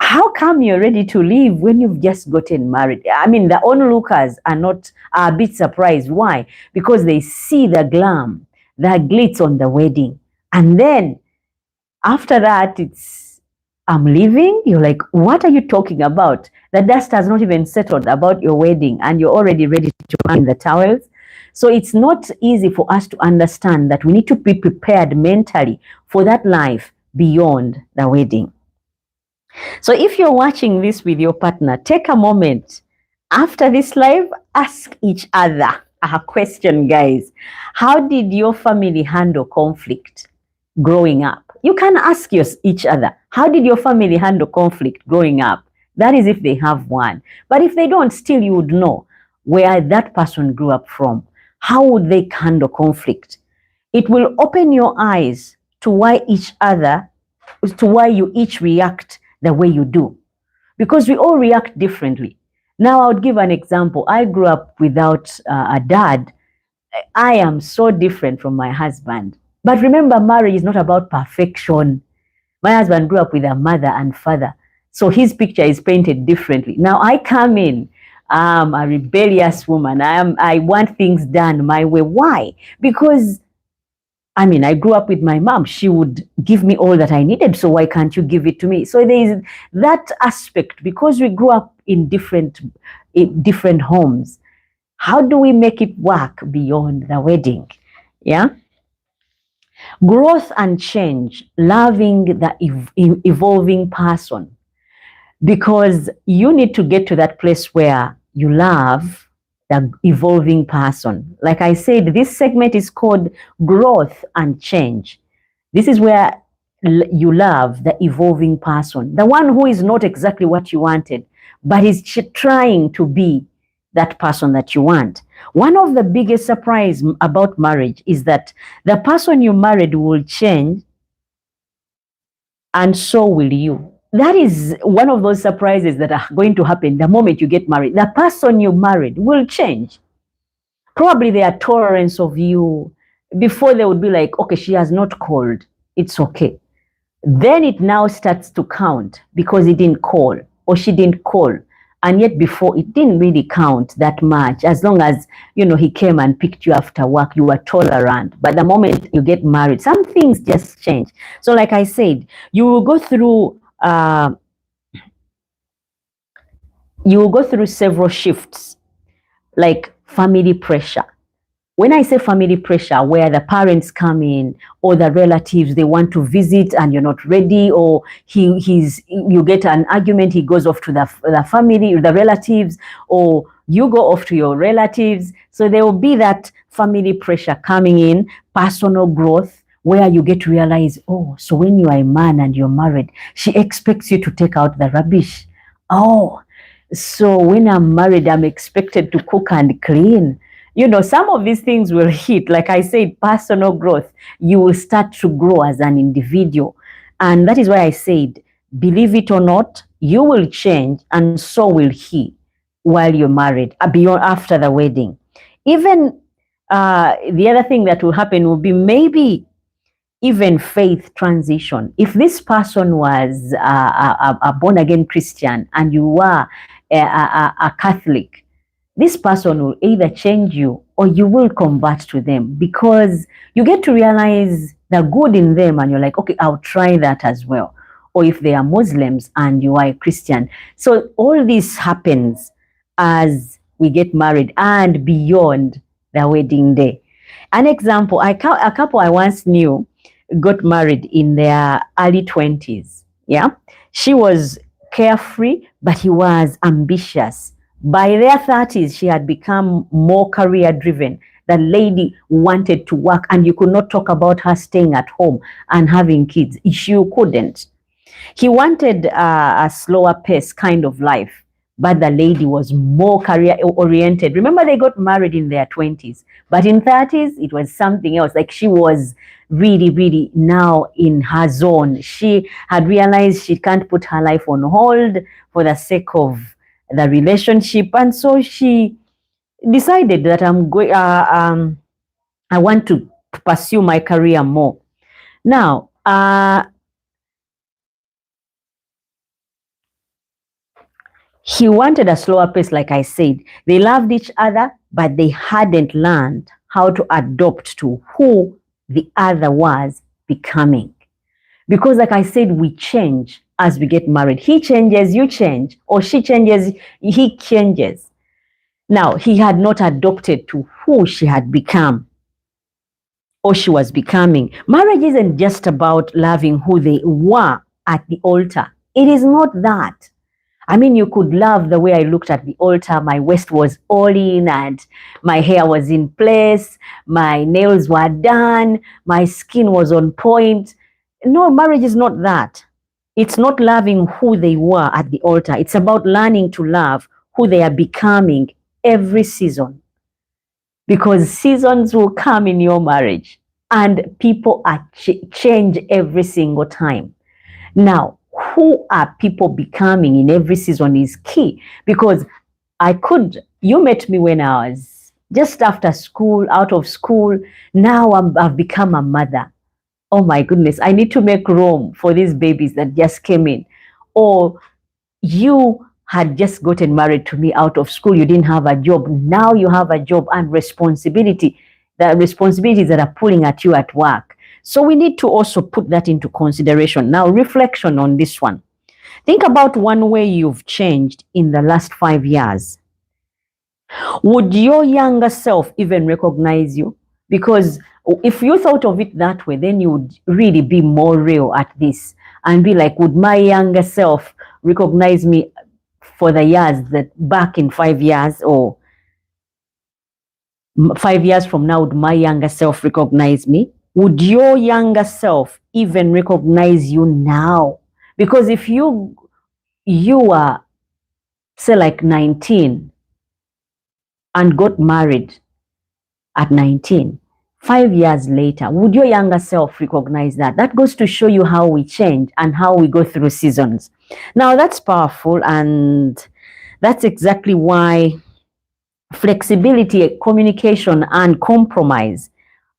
how come you're ready to leave when you've just gotten married? I mean, the onlookers are a bit surprised. Why? Because they see the glam, the glitz on the wedding. And then after that, it's, I'm leaving. You're like, what are you talking about? The dust has not even settled about your wedding and you're already ready to hang the towels. So it's not easy for us to understand that we need to be prepared mentally for that life beyond the wedding. So if you're watching this with your partner, take a moment after this live, ask each other, A question, guys. How did your family handle conflict growing up? You can ask each other, how did your family handle conflict growing up? That is if they have one. But if they don't, still you would know where that person grew up from. How would they handle conflict? It will open your eyes to why you each react the way you do. Because we all react differently. Now, I would give an example. I grew up without a dad. I am so different from my husband. But remember, marriage is not about perfection. My husband grew up with a mother and father. So his picture is painted differently. Now I come in, I'm a rebellious woman. I want things done my way. Why? Because I grew up with my mom. She would give me all that I needed. So why can't you give it to me? So there is that aspect, because we grew up in different homes. How do we make it work beyond the wedding? Yeah. Growth and change, loving the evolving person, because you need to get to that place where you love the evolving person. Like I said, this segment is called growth and change. This is where you love the evolving person, the one who is not exactly what you wanted, but is trying to be that person that you want. One of the biggest surprise about marriage is that the person you married will change, and so will you. That is one of those surprises that are going to happen the moment you get married. The person you married will change. Probably their tolerance of you, before they would be like, okay, she has not called, it's okay. Then it now starts to count because he didn't call or she didn't call. And yet before, it didn't really count that much. As long as, he came and picked you after work, you were tolerant. But the moment you get married, some things just change. So like I said, you will go through several shifts, like family pressure. When I say family pressure, where the parents come in or the relatives, they want to visit and you're not ready, or you get an argument, he goes off to the family, the relatives, or you go off to your relatives. So there will be that family pressure coming in, personal growth, where you get to realize, oh, so when you are a man and you're married, she expects you to take out the rubbish. Oh, so when I'm married, I'm expected to cook and clean. Some of these things will hit. Like I said, personal growth. You will start to grow as an individual. And that is why I said, believe it or not, you will change, and so will he while you're married, beyond after the wedding. Even the other thing that will happen will be maybe even faith transition. If this person was a born-again Christian and you were a Catholic, this person will either change you or you will convert to them, because you get to realize the good in them and you're like, okay, I'll try that as well. Or if they are Muslims and you are a Christian. So all this happens as we get married and beyond the wedding day. An example, a couple I once knew got married in their early 20s. Yeah. She was carefree, but he was ambitious. By their 30s, she had become more career driven. The lady wanted to work, and you could not talk about her staying at home and having kids. You couldn't. He wanted a slower pace kind of life, but the lady was more career oriented. Remember, they got married in their 20s, but in 30s, it was something else. Like, she was really, really now in her zone. She had realized she can't put her life on hold for the sake of the relationship, and so she decided that I want to pursue my career more. Now, he wanted a slower pace, like I said. They loved each other, but they hadn't learned how to adapt to who the other was becoming. Because like I said, we change as we get married. He changes, you change, or she changes, he changes. Now, he had not adopted to who she had become or she was becoming. Marriage isn't just about loving who they were at the altar. It is not that. I mean, you could love the way I looked at the altar. My waist was all in and my hair was in place. My nails were done. My skin was on point. No, marriage is not that. It's not loving who they were at the altar. It's about learning to love who they are becoming every season. Because seasons will come in your marriage and people are change every single time. Now, who are people becoming in every season is key, because you met me when I was just after school, out of school. Now I've become a mother. Oh my goodness, I need to make room for these babies that just came in. Or you had just gotten married to me out of school, you didn't have a job. Now you have a job and responsibility, the responsibilities that are pulling at you at work. So we need to also put that into consideration. Now, reflection on this one. Think about one way you've changed in the last 5 years. Would your younger self even recognize you? Because if you thought of it that way, then you would really be more real at this and be like, would my younger self recognize me for the years that back in 5 years, or 5 years from now, would my younger self recognize me? Would your younger self even recognize you now? Because if you are, say, like 19 and got married at 19, 5 years later, would your younger self recognize that? That goes to show you how we change and how we go through seasons. Now, that's powerful, and that's exactly why flexibility, communication, and compromise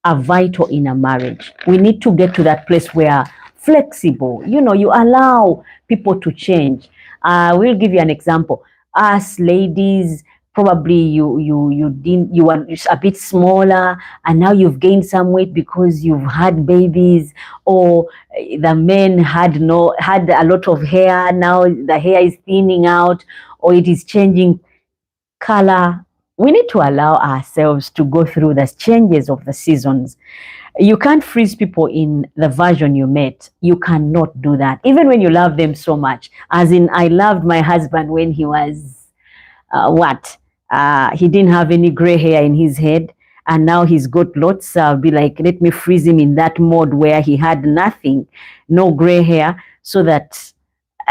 are vital in a marriage. We need to get to that place where flexible, you allow people to change. We'll give you an example. Us ladies, probably you were a bit smaller and now you've gained some weight because you've had babies, or the men had a lot of hair, now the hair is thinning out or it is changing color. We need to allow ourselves to go through the changes of the seasons. You can't freeze people in the version you met. You cannot do that, even when you love them so much. As in, I loved my husband when he was he didn't have any gray hair in his head, and now he's got lots. I'll be like, let me freeze him in that mode where he had nothing, no gray hair, so that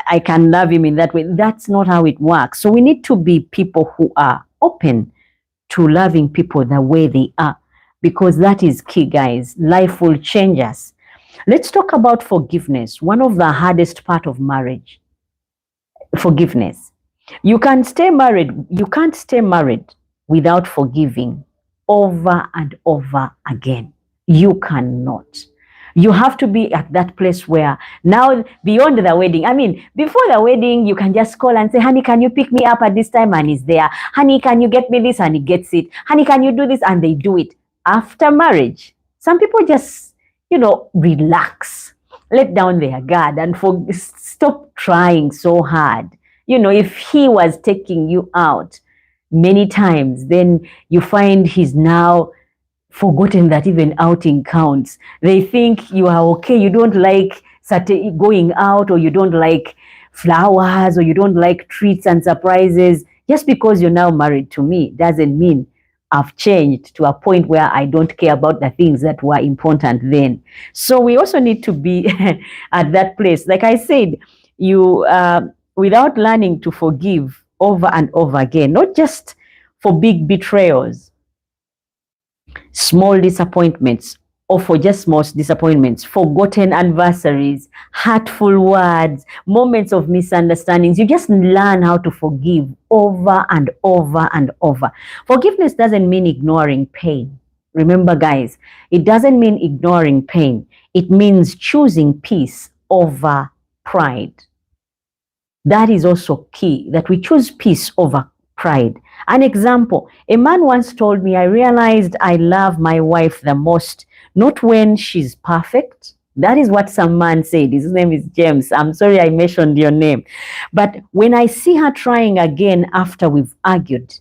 I can love him in that way. That's not how it works. So we need to be people who are open to loving people the way they are, because that is key, guys. Life will change us. Let's talk about forgiveness. One of the hardest part of marriage, forgiveness. You can't stay married without forgiving over and over again. You cannot. You have to be at that place where now, beyond the wedding, I mean, before the wedding, you can just call and say, honey, can you pick me up at this time? And he's there. Honey, can you get me this? And he gets it. Honey, can you do this? And they do it. After marriage, some people just, relax, let down their guard and stop trying so hard. If he was taking you out many times, then you find he's now forgotten that even outing counts. They think you are okay. You don't like going out, or you don't like flowers, or you don't like treats and surprises. Just because you're now married to me doesn't mean I've changed to a point where I don't care about the things that were important then. So we also need to be at that place. Like I said, without learning to forgive over and over again, not just for big betrayals, small disappointments, or for just small disappointments, forgotten anniversaries, hurtful words, moments of misunderstandings. You just learn how to forgive over and over and over. Forgiveness doesn't mean ignoring pain. Remember, guys, it doesn't mean ignoring pain. It means choosing peace over pride. That is also key, that we choose peace over pride. An example, a man once told me, I realized I love my wife the most, not when she's perfect. That is what some man said. His name is James. I'm sorry I mentioned your name. But when I see her trying again after we've argued,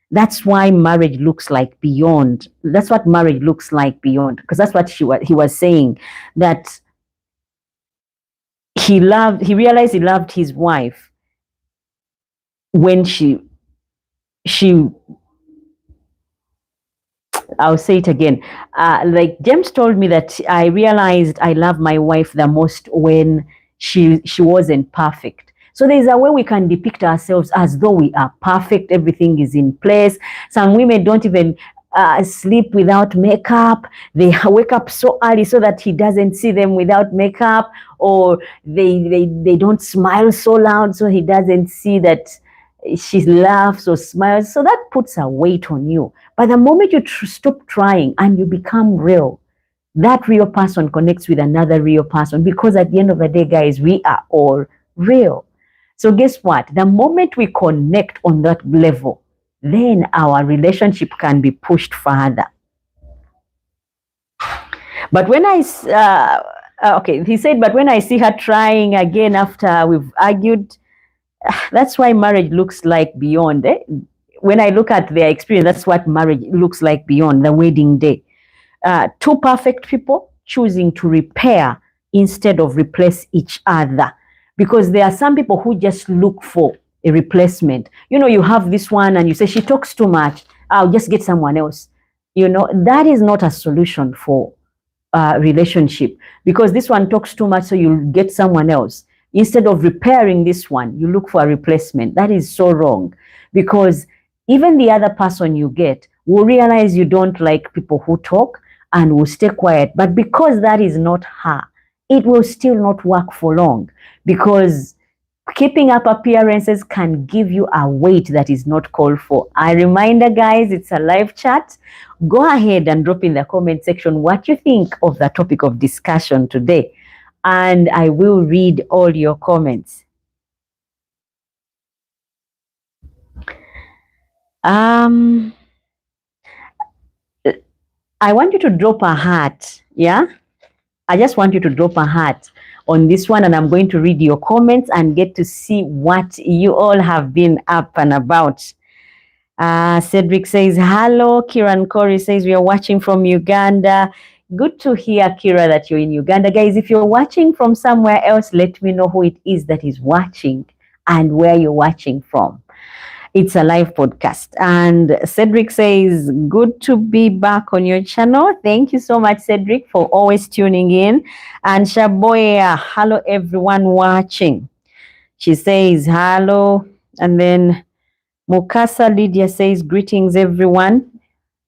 that's why marriage looks like beyond. That's what marriage looks like beyond. Because that's what he was saying, that he realized he loved his wife when I'll say it again. Like James told me that I realized I love my wife the most when she wasn't perfect. So there's a way we can depict ourselves as though we are perfect. Everything is in place. Some women don't even sleep without makeup. They wake up so early so that he doesn't see them without makeup, or they don't smile so loud so he doesn't see that she laughs or smiles. So that puts a weight on you. But the moment you stop trying and you become real, that real person connects with another real person, because at the end of the day, guys, we are all real. So guess what? The moment we connect on that level, then our relationship can be pushed further. But when okay, he said, but when I see her trying again after we've argued, that's why marriage looks like beyond. When I look at their experience, that's what marriage looks like beyond the wedding day. Two perfect people choosing to repair instead of replace each other. Because there are some people who just look for a replacement. You know, you have this one and you say, she talks too much, I'll just get someone else. You know, that is not a solution for relationship, because this one talks too much, so you'll get someone else. Instead of repairing this one, you look for a replacement. That is so wrong, because even the other person you get will realize you don't like people who talk and will stay quiet. But because that is not her, it will still not work for long, because keeping up appearances can give you a weight that is not called for. A reminder, guys, it's a live chat. Go ahead and drop in the comment section what you think of the topic of discussion today, and I will read all your comments. I want you to drop a heart, yeah? I just want you to drop a heart on this one, and I'm going to read your comments and get to see what you all have been up and about. Cedric says, hello. Kiran Corey says, we are watching from Uganda. Good to hear, Kira, that you're in Uganda. Guys, if you're watching from somewhere else, let me know who it is that is watching and where you're watching from. It's a live podcast. And Cedric says, good to be back on your channel. Thank you so much, Cedric, for always tuning in. And Shaboya, hello, everyone watching. She says, hello. And then Mukasa Lydia says, greetings, everyone.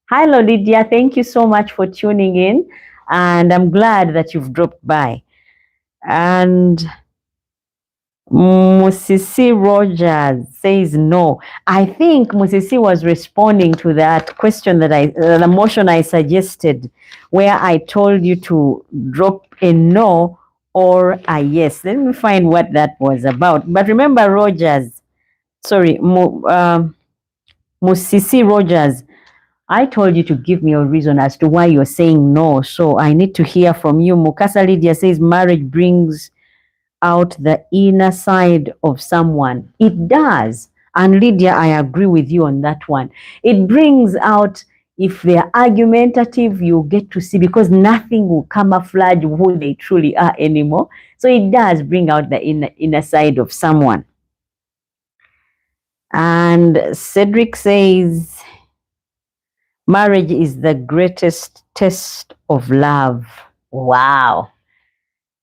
Hello, Lydia. Thank you so much for tuning in. And I'm glad that you've dropped by. And Musisi Rogers says no. I think Musisi was responding to that question that the motion I suggested, where I told you to drop a no or a yes. Let me find what that was about. But remember, Rogers, sorry, Musisi Rogers, I told you to give me a reason as to why you're saying no. So I need to hear from you. Mukasa Lydia says marriage brings out the inner side of someone. It does. And Lydia, I agree with you on that one. It brings out, if they're argumentative, you get to see, because nothing will camouflage who they truly are anymore. So it does bring out the inner side of someone. And Cedric says, marriage is the greatest test of love. Wow.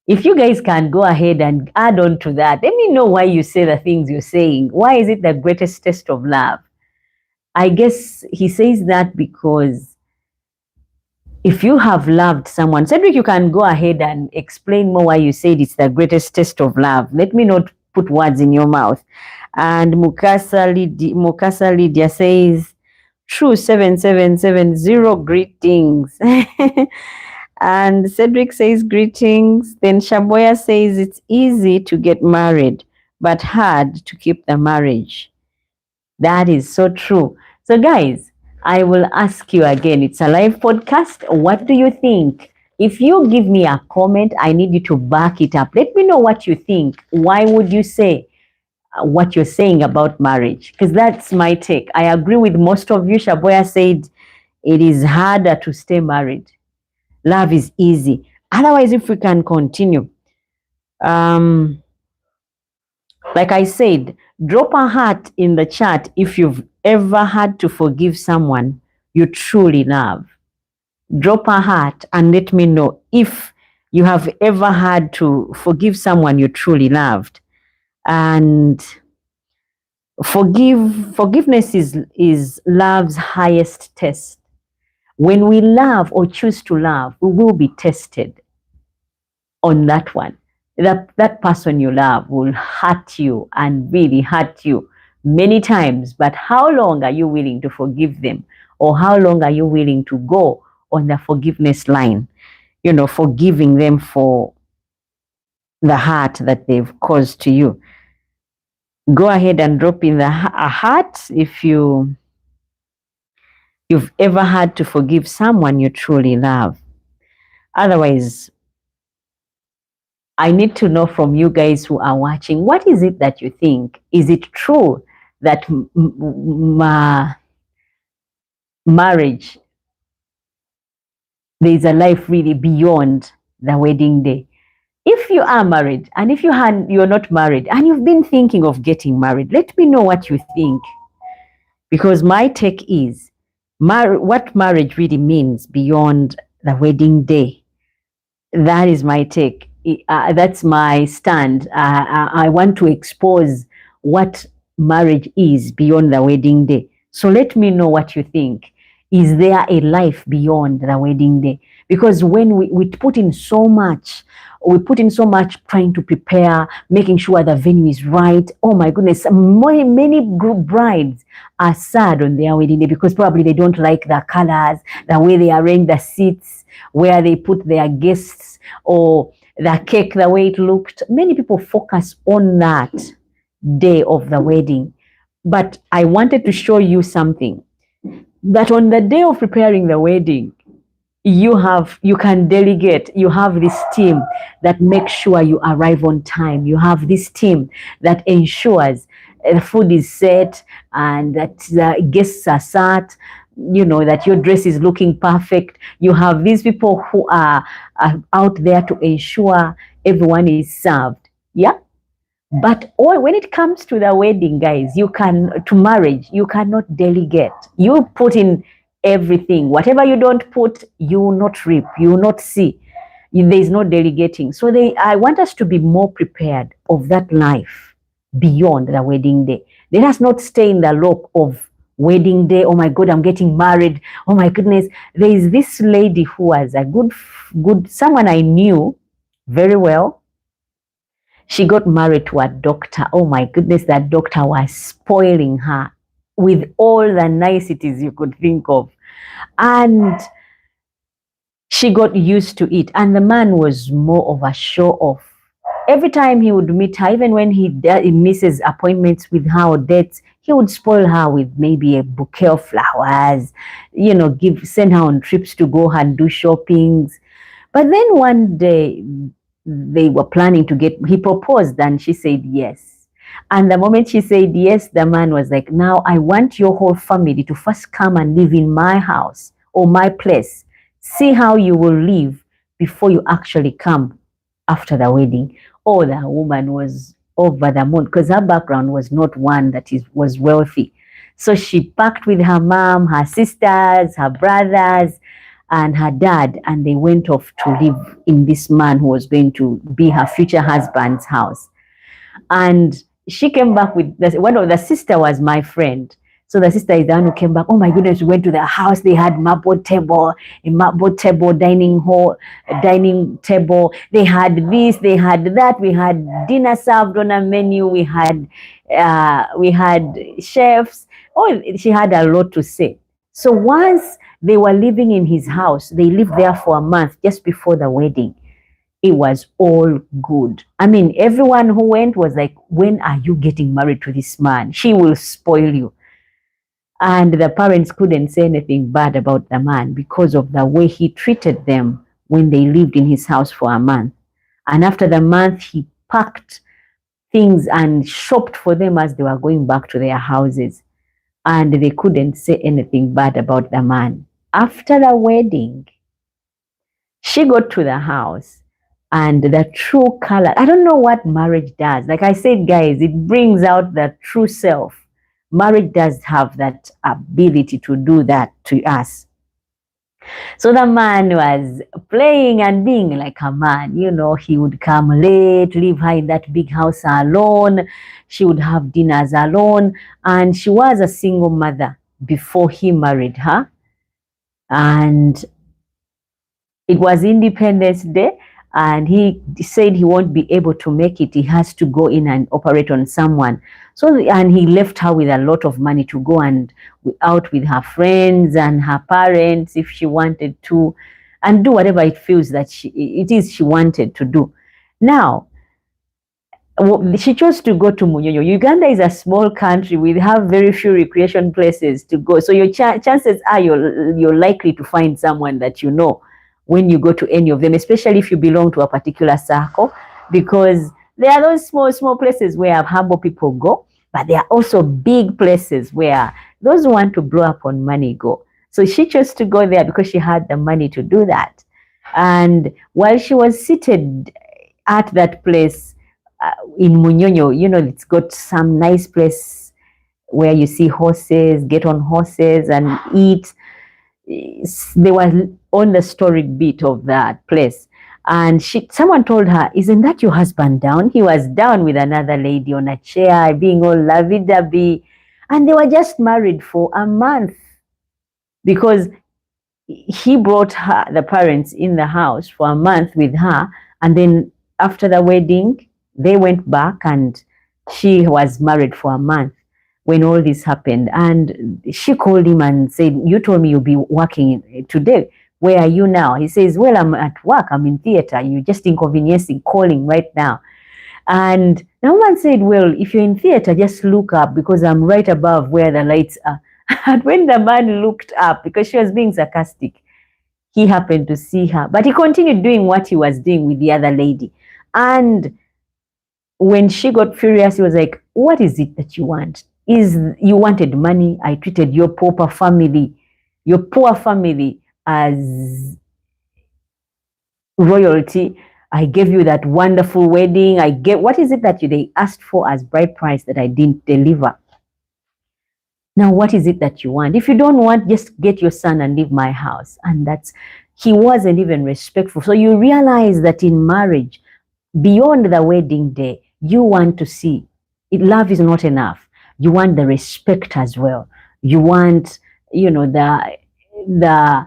If you guys can go ahead and add on to that, let me know why you say the things you're saying. Why is it the greatest test of love? I guess he says that because if you have loved someone, Cedric, you can go ahead and explain more why you said it's the greatest test of love. Let me not put words in your mouth. And Mukasa Lydia says, true, 7770, greetings. And Cedric says, greetings. Then Shaboya says, it's easy to get married, but hard to keep the marriage. That is so true. So guys, I will ask you again, it's a live podcast. What do you think? If you give me a comment, I need you to back it up. Let me know what you think. Why would you say what you're saying about marriage? Because that's my take. I agree with most of you. Shaboya said it is harder to stay married. Love is easy. Otherwise, if we can continue, like I said, Drop a heart in the chat if you've ever had to forgive someone you truly love. Drop a heart and let me know if you have ever had to forgive someone you truly loved. And forgiveness is love's highest test. When we love or choose to love, we will be tested on that one. That person you love will hurt you and really hurt you many times. But how long are you willing to forgive them? Or how long are you willing to go on the forgiveness line? You know, forgiving them for the hurt that they've caused to you. Go ahead and drop in a heart if you've ever had to forgive someone you truly love. Otherwise, I need to know from you guys who are watching, what is it that you think? Is it true that marriage, there is a life really beyond the wedding day? If you are married, and if you're not married and you've been thinking of getting married, let me know what you think. Because my take is what marriage really means beyond the wedding day. That is my take. That's my stand. I want to expose what marriage is beyond the wedding day. So let me know what you think. Is there a life beyond the wedding day? Because when we put in so much, trying to prepare, making sure the venue is right. Oh my goodness, many group brides are sad on their wedding day because probably they don't like the colors, the way they arrange the seats, where they put their guests, or the cake, the way it looked. Many people focus on that day of the wedding. But I wanted to show you something, that on the day of preparing the wedding, you can delegate. You have this team that makes sure you arrive on time. You have this team that ensures the food is set and that the guests are sat, that your dress is looking perfect. You have these people who are out there to ensure everyone is served. Yeah. But when it comes to the wedding, guys, to marriage, you cannot delegate. You put in everything. Whatever you don't put, you will not reap, you will not see. There is no delegating. So I want us to be more prepared of that life beyond the wedding day. Let us not stay in the loop of wedding day. Oh my God, I'm getting married. Oh my goodness. There is this lady who was a good someone I knew very well. She got married to a doctor. Oh my goodness, that doctor was spoiling her with all the niceties you could think of. And she got used to it. And the man was more of a show off. Every time he would meet her, even when he misses appointments with her or dates, he would spoil her with maybe a bouquet of flowers, send her on trips to go and do shoppings. But then one day they were planning he proposed and she said yes. And the moment she said yes, the man was like, now I want your whole family to first come and live in my house or my place. See how you will live before you actually come after the wedding. Oh, the woman was over the moon because her background was not one that was wealthy. So she packed with her mom, her sisters, her brothers, and her dad, and they went off to live in this man who was going to be her future husband's house. And she came back with one of the sister was my friend. So the sister is the one who came back. Oh my goodness, we went to the house. They had marble table, dining hall, dining table. They had this, they had that. We had dinner served on a menu. We had chefs. Oh, she had a lot to say. So once they were living in his house, they lived there for a month just before the wedding. It was all good. I mean, everyone who went was like, when are you getting married to this man? He will spoil you. And the parents couldn't say anything bad about the man because of the way he treated them when they lived in his house for a month. And after the month, he packed things and shopped for them as they were going back to their houses. And they couldn't say anything bad about the man. After the wedding, she got to the house and the true color. I don't know what marriage does. Like I said, guys, it brings out the true self. Marriage does have that ability to do that to us. So the man was playing and being like a man. You know, he would come late, leave her in that big house alone. She would have dinners alone. And she was a single mother before he married her. And it was Independence Day, and he said he won't be able to make it. He has to go in and operate on someone. So, and he left her with a lot of money to go and out with her friends and her parents if she wanted to, and do whatever it feels that it is she wanted to do. Now, she chose to go to Munyonyo. Uganda is a small country. We have very few recreation places to go. So your chances are you're likely to find someone that you know when you go to any of them, especially if you belong to a particular circle, because there are those small places where humble people go, but there are also big places where those who want to blow up on money go. So she chose to go there because she had the money to do that. And while she was seated at that place, in Munyonyo, you know, it's got some nice place where you see horses, get on horses and eat. They were on the storied bit of that place. And someone told her, "Isn't that your husband down?" He was down with another lady on a chair, being all lovey-dovey. And they were just married for a month because he brought the parents in the house for a month with her. And then after the wedding, they went back and she was married for a month when all this happened. And she called him and said, "You told me you'll be working today. Where are you now?" He says, "Well, I'm at work. I'm in theater. You're just inconveniencing calling right now." And the woman said, "Well, if you're in theater, just look up because I'm right above where the lights are." And when the man looked up, because she was being sarcastic, he happened to see her. But he continued doing what he was doing with the other lady. And when she got furious, he was like, "What is it that you want? You wanted money? I treated your poor family as royalty. I gave you that wonderful wedding. What is it that they asked for as bride price that I didn't deliver? Now, what is it that you want? If you don't want, just get your son and leave my house." And he wasn't even respectful. So you realize that in marriage, beyond the wedding day, you want to see love is not enough. You want the respect as well. You want, the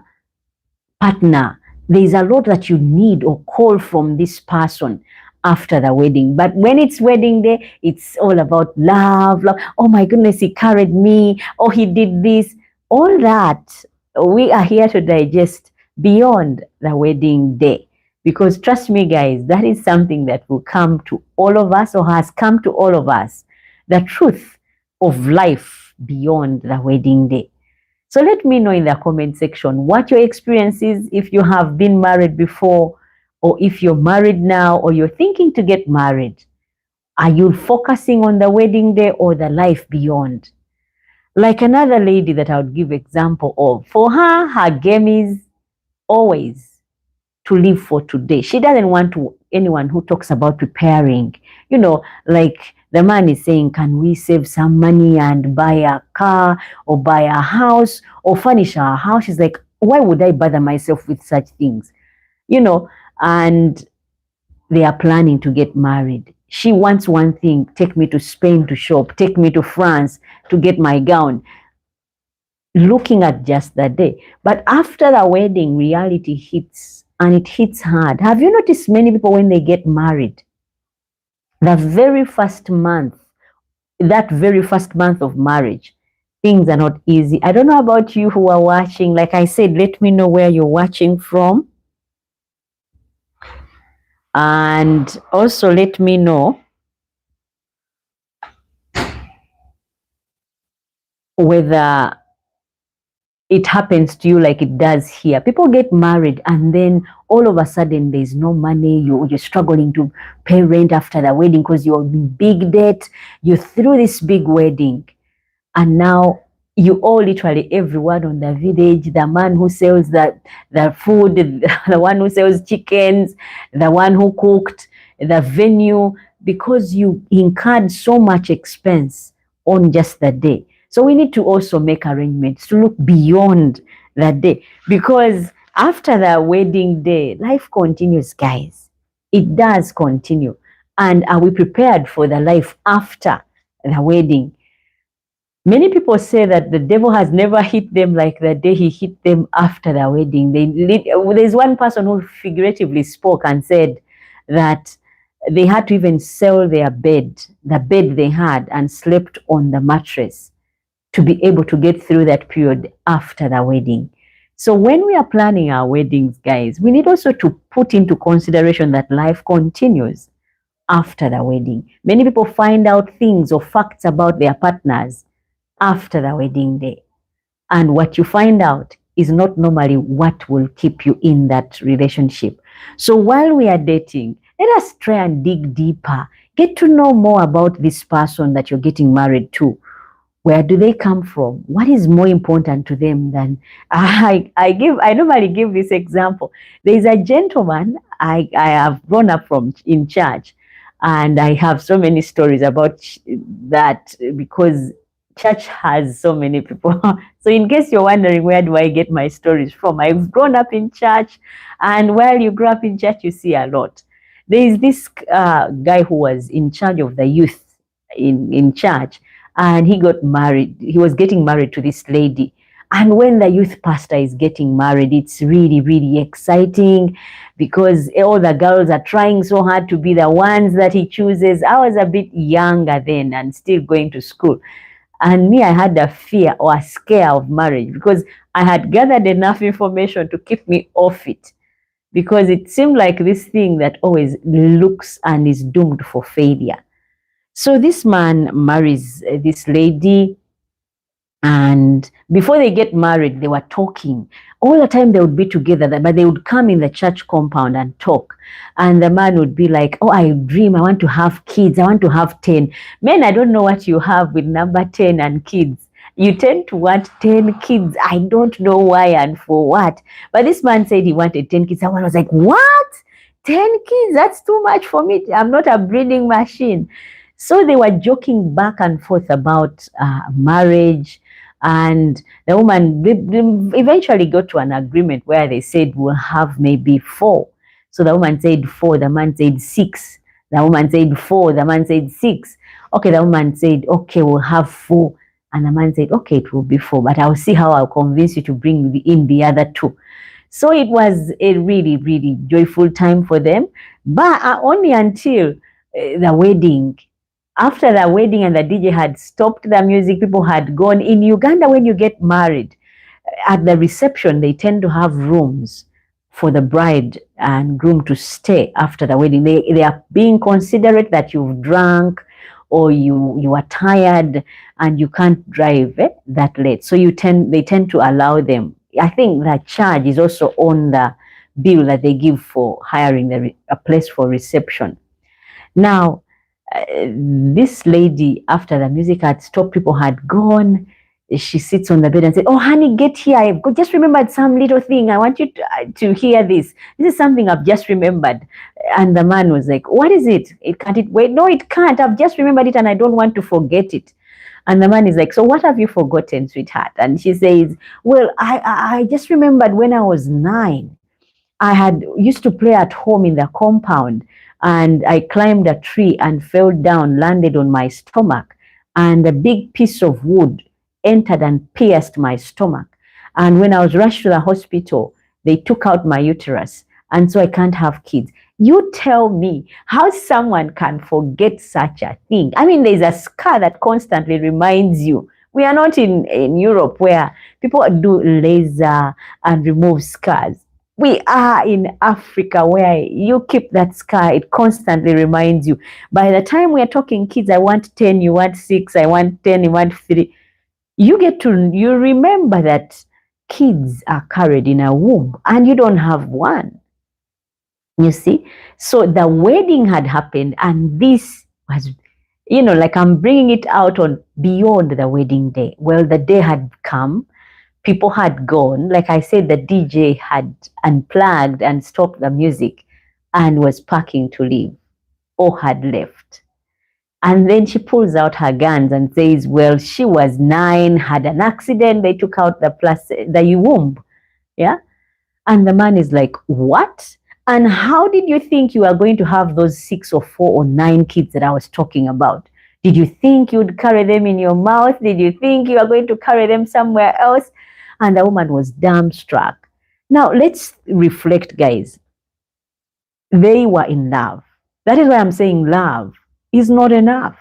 partner. There's a lot that you need or call from this person after the wedding. But when it's wedding day, it's all about love. Oh my goodness, he carried me. Oh, he did this. All that we are here to digest beyond the wedding day. Because trust me, guys, that is something that will come to all of us or has come to all of us. The truth of life beyond the wedding day. So let me know in the comment section what your experience is, if you have been married before, or if you're married now, or you're thinking to get married. Are you focusing on the wedding day or the life beyond? Like another lady that I would give example of, for her game is always to live for today. She doesn't want anyone who talks about preparing. Like the man is saying, "Can we save some money and buy a car or buy a house or furnish our house?" She's like, "Why would I bother myself with such things?" And they are planning to get married. She wants one thing: take me to Spain to shop, take me to France to get my gown. Looking at just that day. But after the wedding, reality hits, and it hits hard. Have you noticed many people when they get married, the very first month of marriage, things are not easy. I don't know about you who are watching. Like I said, let me know where you're watching from. And also let me know whether it happens to you like it does here. People get married and then all of a sudden there's no money. You're struggling to pay rent after the wedding because you're in big debt. You threw this big wedding and now you all, literally everyone on the village, the man who sells the food, the one who sells chickens, the one who cooked, the venue, because you incurred so much expense on just the day. So we need to also make arrangements to look beyond that day, because after the wedding day, life continues, guys. It does continue. And are we prepared for the life after the wedding? Many people say that the devil has never hit them like the day he hit them after the wedding. There's one person who figuratively spoke and said that they had to even sell their bed, the bed they had, and slept on the mattress to be able to get through that period after the wedding. So when we are planning our weddings, guys, we need also to put into consideration that life continues after the wedding. Many people find out things or facts about their partners after the wedding day. And what you find out is not normally what will keep you in that relationship. So while we are dating, let us try and dig deeper. Get to know more about this person that you're getting married to. Where do they come from? What is more important to them than I normally give this example. There is a gentleman I have grown up from in church, and I have so many stories about that because church has so many people. So in case you're wondering where do I get my stories from, I've grown up in church, and while you grow up in church, you see a lot. There is this guy who was in charge of the youth in church, and he got married. He was getting married to this lady. And when the youth pastor is getting married, it's really, really exciting because all the girls are trying so hard to be the ones that he chooses. I was a bit younger then and still going to school. And me, I had a fear or a scare of marriage because I had gathered enough information to keep me off it, because it seemed like this thing that always looks and is doomed for failure. So this man marries this lady, and before they get married, they were talking. All the time they would be together, but they would come in the church compound and talk. And the man would be like, oh, I dream, I want to have kids, I want to have 10. Men, I don't know what you have with number 10 and kids. You tend to want 10 kids. I don't know why and for what. But this man said he wanted 10 kids. Someone was like, what? 10 kids? That's too much for me. I'm not a breeding machine. So they were joking back and forth about marriage. And the woman eventually got to an agreement where they said we'll have maybe 4. So the woman said 4, the man said 6. The woman said 4, the man said 6. Okay, the woman said, okay, we'll have 4. And the man said, okay, it will be 4, but I'll see how I'll convince you to bring in the other 2. So it was a really, really joyful time for them, but only until the wedding. After the wedding and the DJ had stopped the music, people had gone. In Uganda, when you get married, at the reception, they tend to have rooms for the bride and groom to stay after the wedding. They are being considerate that you've drunk or you are tired and you can't drive that late. So they tend to allow them. I think that charge is also on the bill that they give for hiring a place for reception. Now, this lady, after the music had stopped, people had gone, she sits on the bed and said, oh, honey, get here. I've just remembered some little thing. I want you to hear this. This is something I've just remembered. And the man was like, what is it? Can't it wait? No, it can't. I've just remembered it and I don't want to forget it. And the man is like, so what have you forgotten, sweetheart? And she says, well, I just remembered when I was 9, I had used to play at home in the compound, and I climbed a tree and fell down, landed on my stomach, and a big piece of wood entered and pierced my stomach. And when I was rushed to the hospital, they took out my uterus, and so I can't have kids. You tell me how someone can forget such a thing. I mean, there's a scar that constantly reminds you. We are not in Europe where people do laser and remove scars. We are in Africa where you keep that scar. It constantly reminds you. By the time we are talking kids, I want 10, you want 6, I want 10, you want 3. You remember that kids are carried in a womb and you don't have one. You see? So the wedding had happened, and this was you know, like I'm bringing it out on beyond the wedding day. Well, the day had come, people had gone. Like I said, the DJ had unplugged and stopped the music and was packing to leave or had left. And then she pulls out her guns and says, well, she was 9, had an accident, they took out the womb. Yeah. And the man is like, what? And how did you think you are going to have those 6 or 4 or 9 kids that I was talking about? Did you think you'd carry them in your mouth? Did you think you are going to carry them somewhere else? And the woman was dumbstruck. Now, let's reflect, guys. They were in love. That is why I'm saying love is not enough.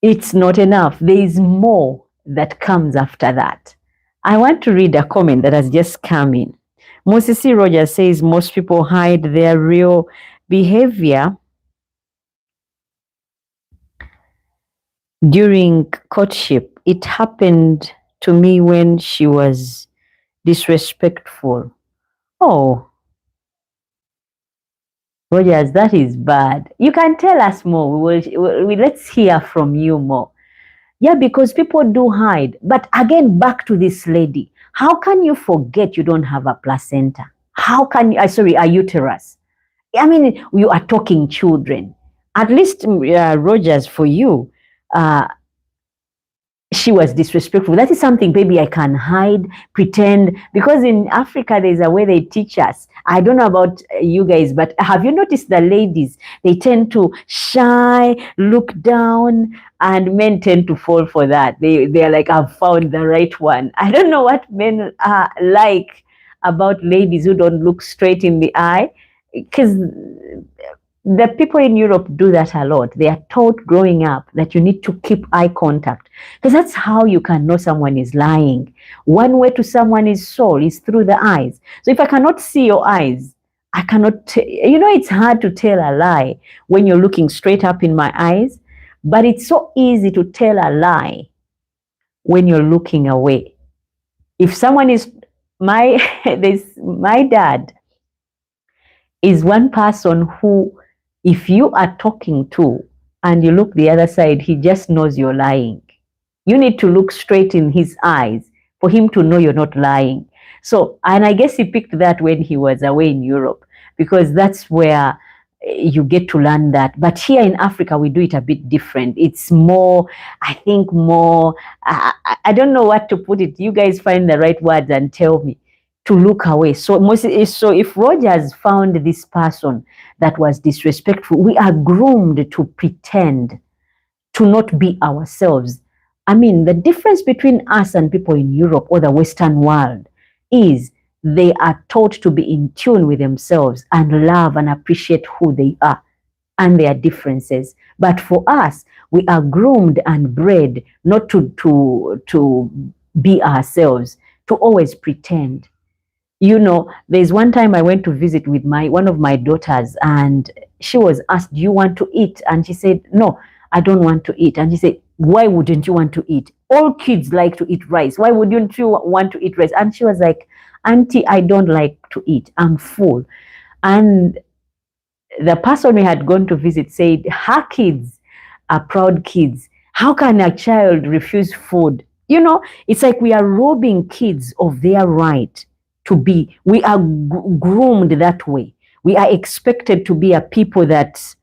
It's not enough. There is more that comes after that. I want to read a comment that has just come in. Moses C. Rogers says most people hide their real behavior during courtship. It happened to me when she was disrespectful. Oh, Rogers, that is bad. You can tell us more. Let's hear from you more. Yeah, because people do hide. But again, back to this lady. How can you forget you don't have a placenta? How can you, a uterus? I mean, you are talking children. At least, Rogers, for you, she was disrespectful. That is something maybe I can hide, pretend, because in Africa, there's a way they teach us. I don't know about you guys, but have you noticed the ladies, they tend to shy, look down, and men tend to fall for that. They're like, I've found the right one. I don't know what men are like about ladies who don't look straight in the eye, because the people in Europe do that a lot. They are taught growing up that you need to keep eye contact, because that's how you can know someone is lying. One way to someone's soul is through the eyes. So if I cannot see your eyes, I cannot, it's hard to tell a lie when you're looking straight up in my eyes, but it's so easy to tell a lie when you're looking away. If someone is, my dad is one person who, if you are talking to and you look the other side, he just knows you're lying. You need to look straight in his eyes for him to know you're not lying. So, and I guess he picked that when he was away in Europe, because that's where you get to learn that. But here in Africa, we do it a bit different. It's more, I think more, I don't know what to put it. You guys find the right words and tell me. To look away. So if Rogers found this person that was disrespectful, we are groomed to pretend, to not be ourselves. I mean, the difference between us and people in Europe or the Western world is they are taught to be in tune with themselves and love and appreciate who they are and their differences. But for us, we are groomed and bred not to be ourselves, to always pretend. There's one time I went to visit with one of my daughters, and she was asked, do you want to eat? And she said, no, I don't want to eat. And she said, why wouldn't you want to eat? All kids like to eat rice. Why wouldn't you want to eat rice? And she was like, Auntie, I don't like to eat. I'm full. And the person we had gone to visit said, her kids are proud kids. How can a child refuse food? It's like we are robbing kids of their right to be. We are groomed that way. We are expected to be a people that,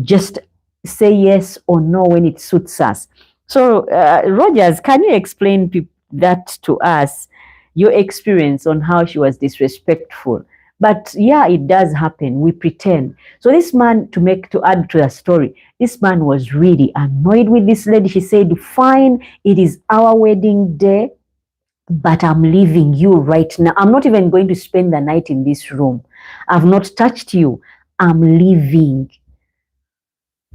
just say yes or no when it suits us. So, Rogers, can you explain that to us, your experience on how she was disrespectful? But yeah, it does happen. We pretend. So this man, to add to the story, this man was really annoyed with this lady. She said, fine, it is our wedding day, but I'm leaving you right now. I'm not even going to spend the night in this room. I've not touched you. I'm leaving.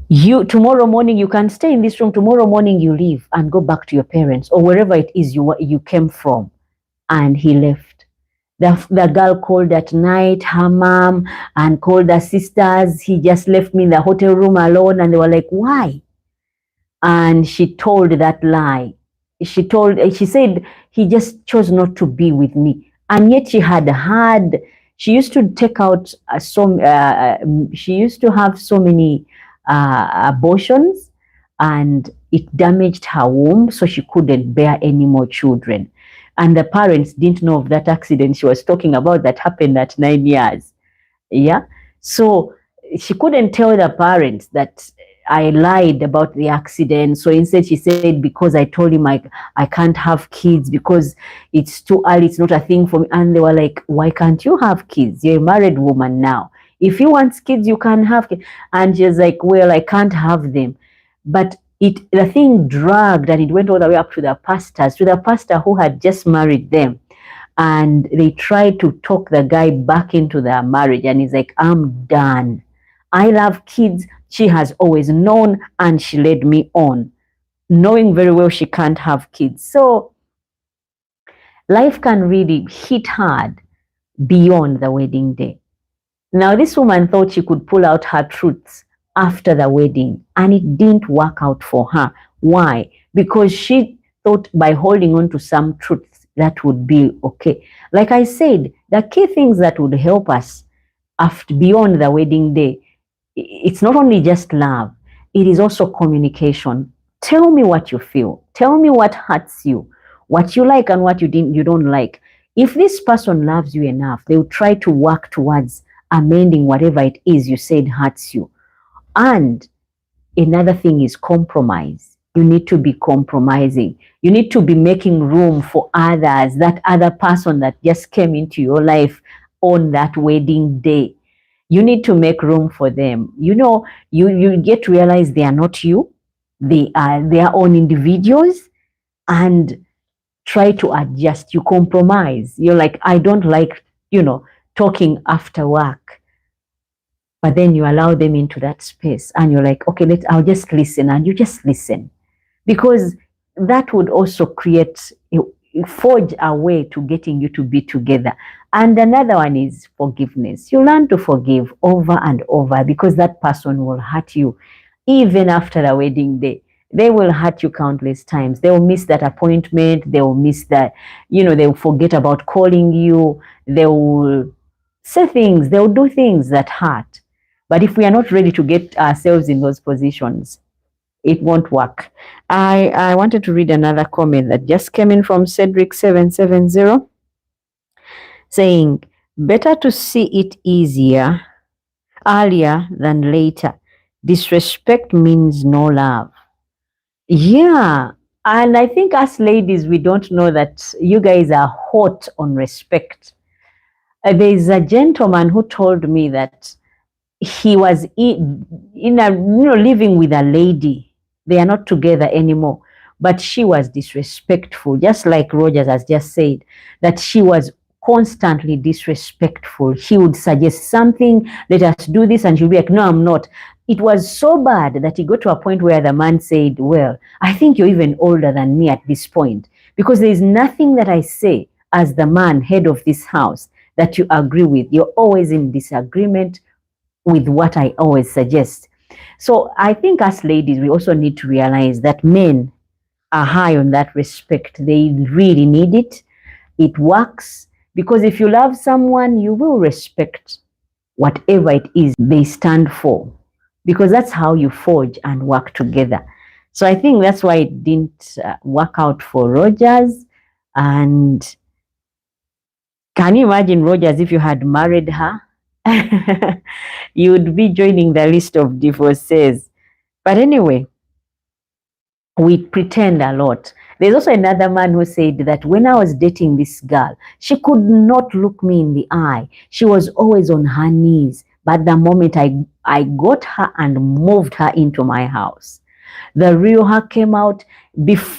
Tomorrow morning, you can stay in this room. Tomorrow morning, you leave and go back to your parents or wherever it is you came from. And he left. The girl called at night, her mom, and called her sisters. He just left me in the hotel room alone. And they were like, why? And she told that lie. She said he just chose not to be with me. And yet she used to take out she used to have so many abortions, and it damaged her womb, so she couldn't bear any more children. And the parents didn't know of that accident she was talking about that happened at 9 years. Yeah. So she couldn't tell the parents that I lied about the accident. So instead she said, because I told him I can't have kids because it's too early, it's not a thing for me. And they were like, why can't you have kids? You're a married woman now. If you want kids, you can have kids. And she's like, well, I can't have them. But the thing dragged, and it went all the way up to the pastor who had just married them. And they tried to talk the guy back into their marriage, and he's like, I'm done. I love kids. She has always known, and she led me on, knowing very well she can't have kids. So life can really hit hard beyond the wedding day. Now, this woman thought she could pull out her truths after the wedding, and it didn't work out for her. Why? Because she thought by holding on to some truths that would be okay. Like I said, the key things that would help us after beyond the wedding day, it's not only just love, it is also communication. Tell me what you feel. Tell me what hurts you, what you like and what you don't like. If this person loves you enough, they will try to work towards amending whatever it is you said hurts you. And another thing is compromise. You need to be compromising. You need to be making room for others, that other person that just came into your life on that wedding day. You need to make room for them. You know, you get to realize they are not you. They are their own individuals, and try to adjust. You compromise. You're like, I don't like, talking after work. But then you allow them into that space and you're like, okay, I'll just listen, and you just listen. Because that would also forge a way to getting you to be together. And another one is forgiveness. You learn to forgive over and over, because that person will hurt you even after the wedding day. They will hurt you countless times. They will miss that appointment. They will miss that, they will forget about calling you. They will say things. They will do things that hurt. But if we are not ready to get ourselves in those positions, it won't work. I wanted to read another comment that just came in from Cedric770, saying, better to see it earlier than later. Disrespect means no love. Yeah. And I think us ladies, we don't know that you guys are hot on respect. There's a gentleman who told me that he was living with a lady. They are not together anymore, but she was disrespectful, just like Rogers has just said, that she was constantly disrespectful. He would suggest something, let us do this, and she'll be like, no, I'm not. It was so bad that he got to a point where the man said, well, I think you're even older than me at this point, because there's nothing that I say as the man, head of this house, that you agree with. You're always in disagreement with what I always suggest. So I think us ladies, we also need to realize that men are high on that respect. They really need it. It works, because if you love someone, you will respect whatever it is they stand for, because that's how you forge and work together. So I think that's why it didn't work out for Rogers. And can you imagine Rogers if you had married her? You would be joining the list of divorcees. But anyway, we pretend a lot. There's also another man who said that when I was dating this girl, she could not look me in the eye. She was always on her knees. But the moment I got her and moved her into my house, the real her came out.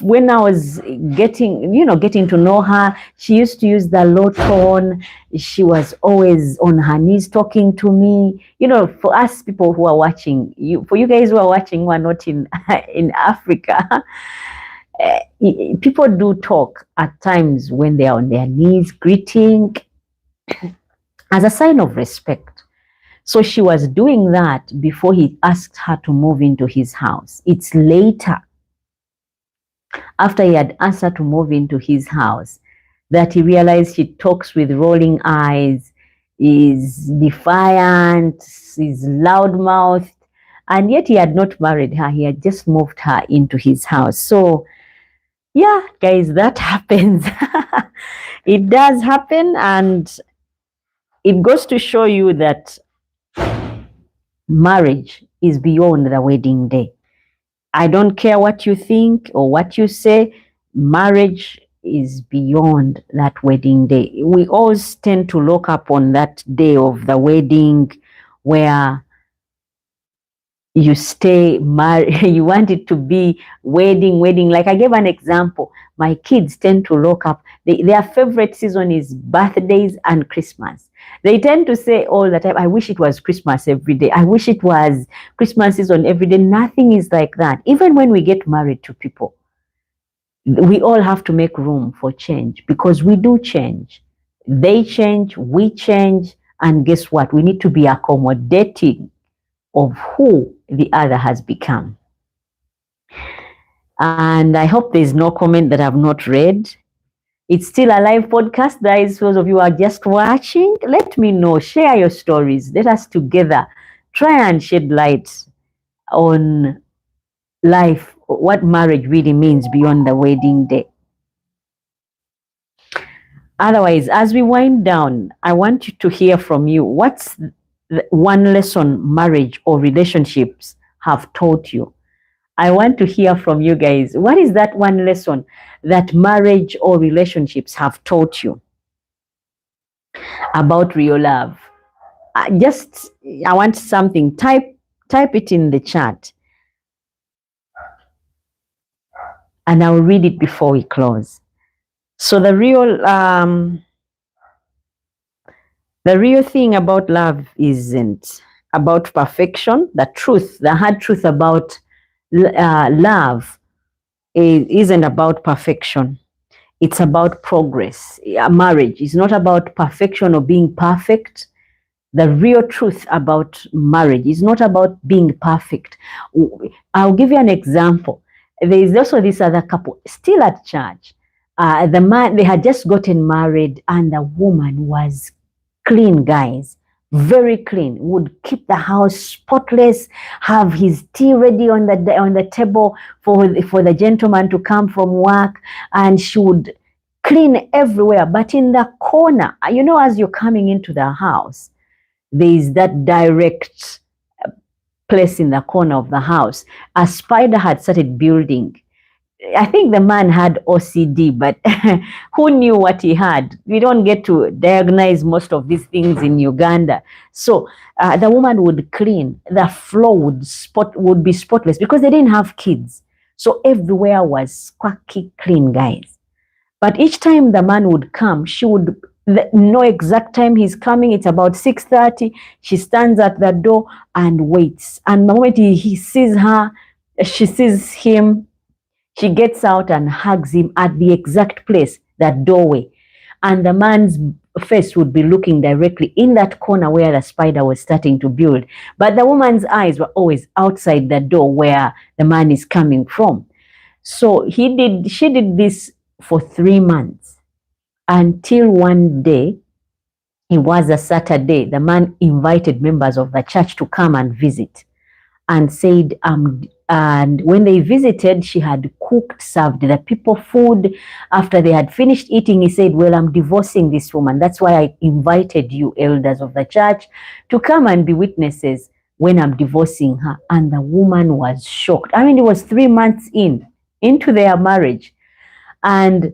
When I was getting to know her, she used to use the low tone. She was always on her knees talking to me. For us people who are watching, for you guys who are watching who are not in Africa, people do talk at times when they are on their knees, greeting as a sign of respect. So she was doing that before he asked her to move into his house. It's later, after he had asked her to move into his house, that he realized she talks with rolling eyes, is defiant, is loudmouthed, And yet he had not married her. He had just moved her into his house. So yeah, guys, that happens. It does happen, and it goes to show you that marriage is beyond the wedding day. I don't care what you think or what you say, marriage is beyond that wedding day. We always tend to look up on that day of the wedding where you stay married, you want it to be wedding. Like I gave an example, my kids tend to look up, their favorite season is birthdays and Christmas. They tend to say all the time, I wish it was Christmas every day. I wish it was Christmas season every day. Nothing is like that. Even when we get married to people, we all have to make room for change, because we do change. They change, we change, and guess what? We need to be accommodating of who the other has become. And I hope there's no comment that I've not read. It's still a live podcast, guys. Those of you who are just watching, let me know. Share your stories. Let us together try and shed light on life, what marriage really means beyond the wedding day. Otherwise, as we wind down, I want you to hear from you. What's one lesson marriage or relationships have taught you? I want to hear from you guys. What is that one lesson that marriage or relationships have taught you about real love? I want something. Type it in the chat, and I'll read it before we close. So the real thing about love isn't about perfection. The hard truth about love isn't about perfection. It's about progress. Marriage is not about perfection or being perfect. The real truth about marriage is not about being perfect. I'll give you an example. There is also this other couple still at church. The man, they had just gotten married, and the woman was clean, guys, very clean, would keep the house spotless, have his tea ready on the table for the gentleman to come from work, and she would clean everywhere. But in the corner, as you're coming into the house, there is that direct place in the corner of the house. A spider had started building. I think the man had OCD, but who knew what he had? We don't get to diagnose most of these things in Uganda. So the woman would clean. The floor would be spotless because they didn't have kids. So everywhere was squeaky clean, guys. But each time the man would come, she would know exact time he's coming. It's about 6:30. She stands at the door and waits. And the moment he sees her, she sees him, she gets out and hugs him at the exact place, that doorway. And the man's face would be looking directly in that corner where the spider was starting to build. But the woman's eyes were always outside the door where the man is coming from. So she did this for 3 months, until one day, it was a Saturday, the man invited members of the church to come and visit, and said, and when they visited, she had cooked, served the people food. After they had finished eating, he said, well, I'm divorcing this woman. That's why I invited you, elders of the church, to come and be witnesses when I'm divorcing her. And the woman was shocked. I mean, it was 3 months into their marriage. And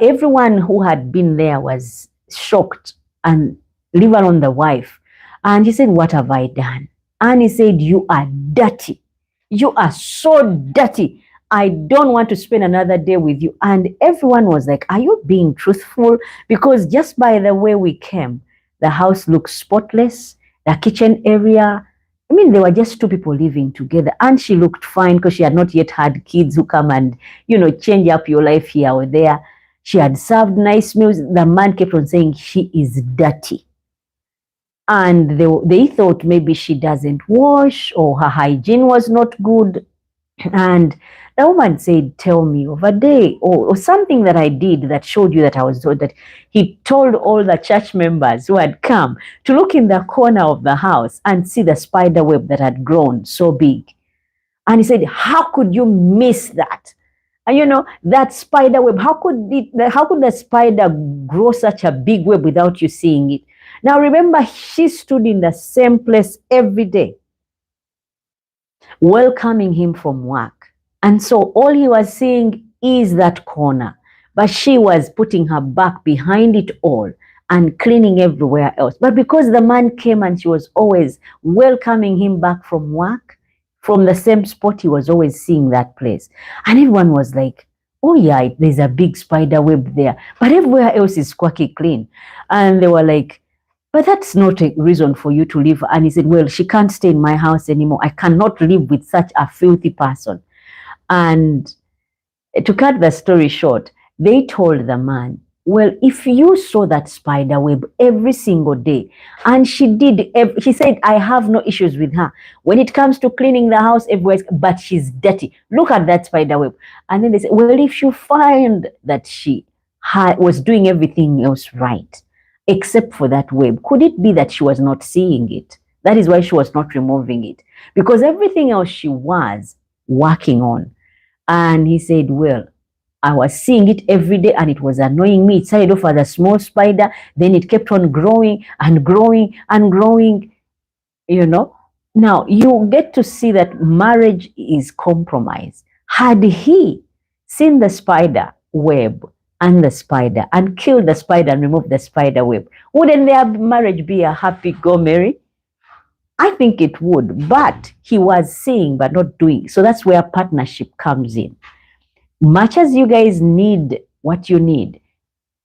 everyone who had been there was shocked, and leave alone the wife. And he said, what have I done? And he said, you are dirty. You are so dirty. I don't want to spend another day with you. And everyone was like, are you being truthful? Because just by the way we came, the house looked spotless, the kitchen area. I mean, there were just 2 people living together, and she looked fine because she had not yet had kids who come and, change up your life here or there. She had served nice meals. The man kept on saying she is dirty. And they thought maybe she doesn't wash or her hygiene was not good. And The woman said, tell me of a day or something that I did that showed you that I was told. That he told all the church members who had come to look in the corner of the house and see the spider web that had grown so big. And he said, how could you miss that? And you know, that spider web, how could the spider grow such a big web without you seeing it? Now remember, she stood in the same place every day, welcoming him from work. And so all he was seeing is that corner. But she was putting her back behind it all and cleaning everywhere else. But because the man came and she was always welcoming him back from work, from the same spot, he was always seeing that place. And everyone was like, oh yeah, there's a big spider web there. But everywhere else is squawky clean. And they were like, but that's not a reason for you to leave. And he said, well, she can't stay in my house anymore. I cannot live with such a filthy person. And to cut the story short, they told the man, well, if you saw that spider web every single day, and she said, I have no issues with her. When it comes to cleaning the house, everywhere, but she's dirty. Look at that spider web. And then they said, well, if you find that she was doing everything else right, except for that web, could it be that she was not seeing it? That is why she was not removing it, because everything else she was working on. And he said, well, I was seeing it every day and it was annoying me. It started off as a small spider, then it kept on growing and growing and growing, you know. Now you get to see that marriage is compromise. Had he seen the spider web and the spider and killed the spider and removed the spider web, wouldn't their marriage be a happy go merry? I think it would, but he was seeing but not doing. So that's where partnership comes in. Much as you guys need what you need,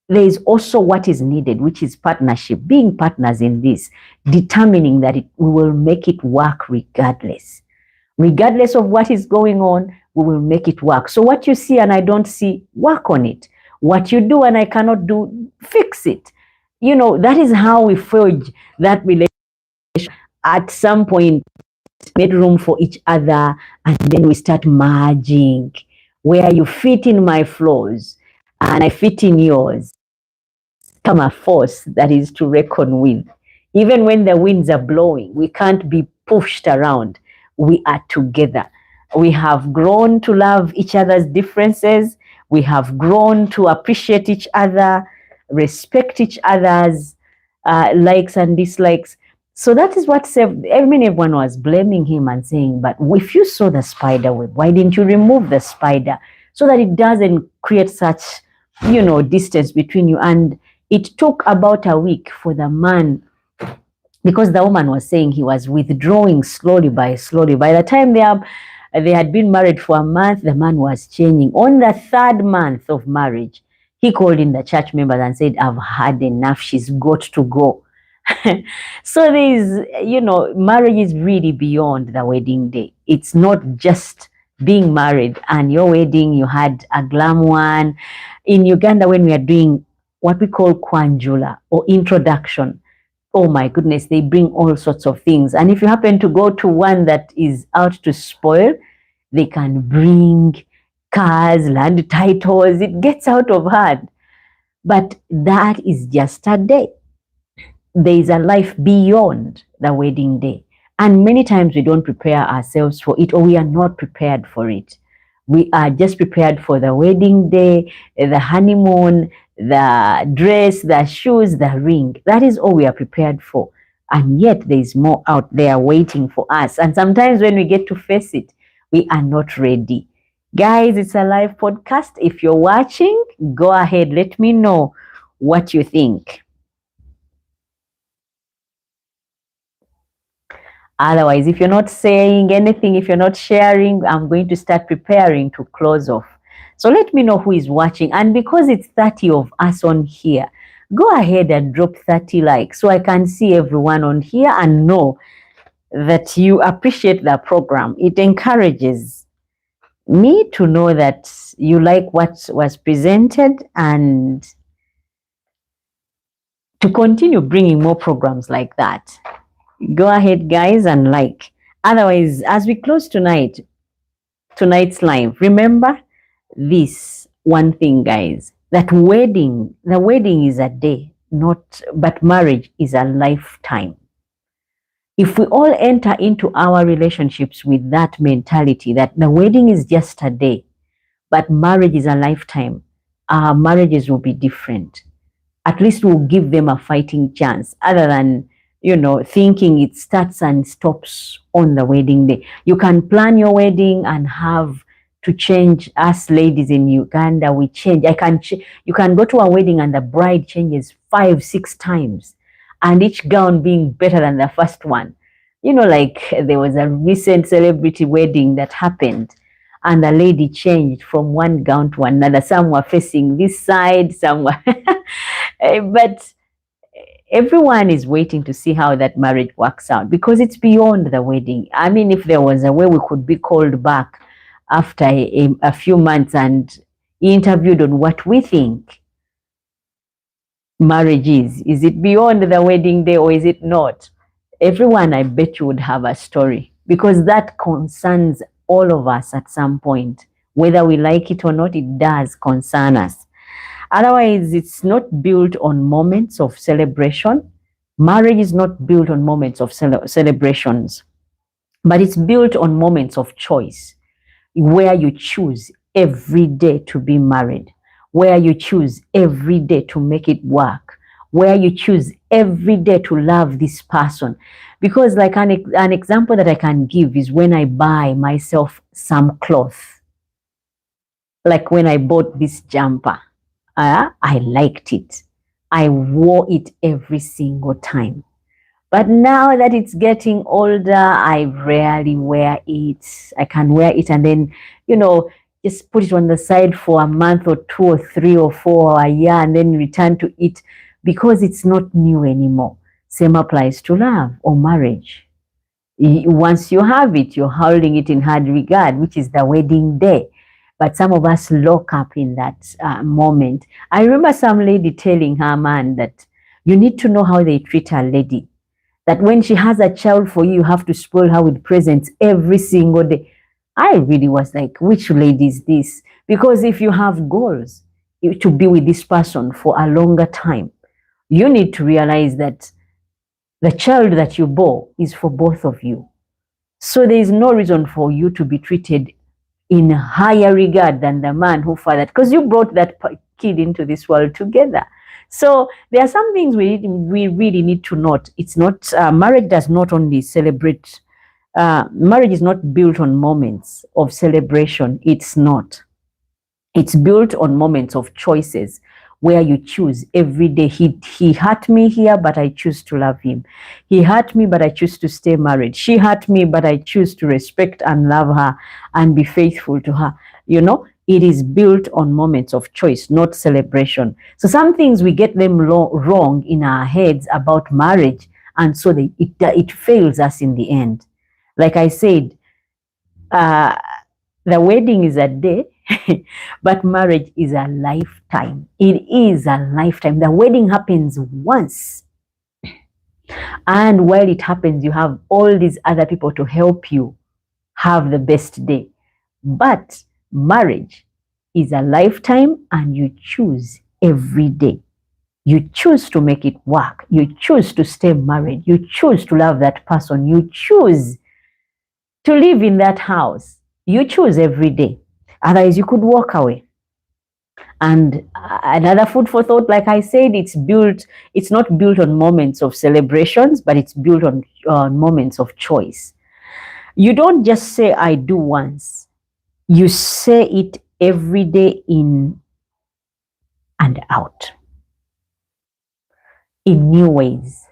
there is also what is needed, which is partnership, being partners in this, determining that we will make it work regardless. Regardless of what is going on, we will make it work. So what you see and I don't see, work on it. What you do and I cannot do, fix it. You know, that is how we forge that relationship. At some point, made room for each other, and then we start merging, where you fit in my flaws and I fit in yours. Come a force that is to reckon with. Even when the winds are blowing, we can't be pushed around. We are together. We have grown to love each other's differences. We have grown to appreciate each other, respect each other's likes and dislikes. So that is what everyone was blaming him and saying, but if you saw the spider web, why didn't you remove the spider so that it doesn't create such, you know, distance between you? And it took about a week for the man, because the woman was saying he was withdrawing slowly by slowly. By the time they had been married for a month, the man was changing. On the third month of marriage, he called in the church members and said, I've had enough. She's got to go. So there's, you know, marriage is really beyond the wedding day. It's not just being married and your wedding, you had a glam one. In Uganda, when we are doing what we call kwanjula or introduction, oh my goodness, they bring all sorts of things. And if you happen to go to one that is out to spoil, they can bring cars, land titles. It gets out of hand. But that is just a day. There is a life beyond the wedding day. And many times we don't prepare ourselves for it, or we are not prepared for it. We are just prepared for the wedding day, the honeymoon, the dress, the shoes, the ring. That is all we are prepared for. And yet there is more out there waiting for us. And sometimes when we get to face it, we are not ready. Guys, it's a live podcast. If you're watching, go ahead. Let me know what you think. Otherwise, if you're not saying anything, if you're not sharing, I'm going to start preparing to close off. So let me know who is watching. And because it's 30 of us on here, go ahead and drop 30 likes so I can see everyone on here and know that you appreciate the program. It encourages me to know that you like what was presented and to continue bringing more programs like that. Go ahead, guys, and like. Otherwise, as we close tonight, tonight's live, remember this one thing, guys, that the wedding is a day, but marriage is a lifetime. If we all enter into our relationships with that mentality that the wedding is just a day, but marriage is a lifetime, our marriages will be different. At least we'll give them a fighting chance, other than, thinking it starts and stops on the wedding day. You can plan your wedding and have to change. Us ladies in Uganda, we change. You can go to a wedding and the bride changes 5-6 times, and each gown being better than the first one. Like there was a recent celebrity wedding that happened, and the lady changed from one gown to another. Some were facing this side, some were but everyone is waiting to see how that marriage works out, because it's beyond the wedding. I mean, if there was a way we could be called back after a few months and interviewed on what we think marriage is it beyond the wedding day or is it not? Everyone, I bet you, would have a story, because that concerns all of us at some point. Whether we like it or not, it does concern us. Otherwise, it's not built on moments of celebration. Marriage is not built on moments of celebrations, but it's built on moments of choice, where you choose every day to be married, where you choose every day to make it work, where you choose every day to love this person. Because like an example that I can give is when I buy myself some cloth. Like when I bought this jumper, I liked it. I wore it every single time. But now that it's getting older, I rarely wear it. I can wear it and then, just put it on the side for a month or 2 or 3 or 4 or a year and then return to it, because it's not new anymore. Same applies to love or marriage. Once you have it, you're holding it in high regard, which is the wedding day. But some of us lock up in that moment. I remember some lady telling her man that you need to know how they treat a lady. That when she has a child for you, you have to spoil her with presents every single day. I really was like, which lady is this? Because if you have goals to be with this person for a longer time, you need to realize that the child that you bore is for both of you. So there is no reason for you to be treated in higher regard than the man who fathered, because you brought that kid into this world together. So there are some things we really need to note. It's not, marriage does not only celebrate, marriage is not built on moments of celebration. It's not. It's built on moments of choices, where you choose every day. He hurt me here, but I choose to love him. He hurt me, but I choose to stay married. She hurt me, but I choose to respect and love her and be faithful to her. It is built on moments of choice, not celebration. So some things we get them wrong in our heads about marriage, and so it fails us in the end. Like I said, the wedding is a day, but marriage is a lifetime. It is a lifetime. The wedding happens once. And while it happens, you have all these other people to help you have the best day. But marriage is a lifetime, and you choose every day. You choose to make it work. You choose to stay married. You choose to love that person. You choose to live in that house. You choose every day. Otherwise, you could walk away. And another food for thought, like I said, it's not built on moments of celebrations, but it's built on moments of choice. You don't just say, I do once. You say it every day, in and out, in new ways.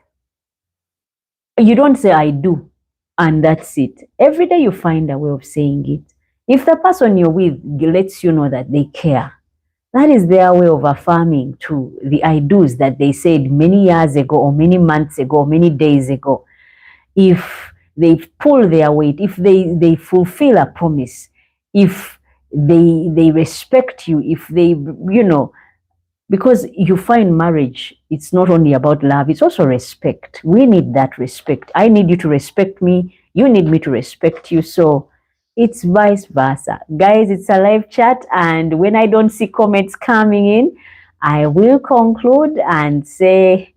You don't say, I do, and that's it. Every day you find a way of saying it. If the person you're with lets you know that they care, that is their way of affirming to the I do's that they said many years ago, or many months ago, or many days ago. If they pull their weight, if they fulfill a promise, if they respect you, if they, because you find marriage, it's not only about love, it's also respect. We need that respect. I need you to respect me. You need me to respect you. So it's vice versa. Guys, it's a live chat, and when I don't see comments coming in, I will conclude and say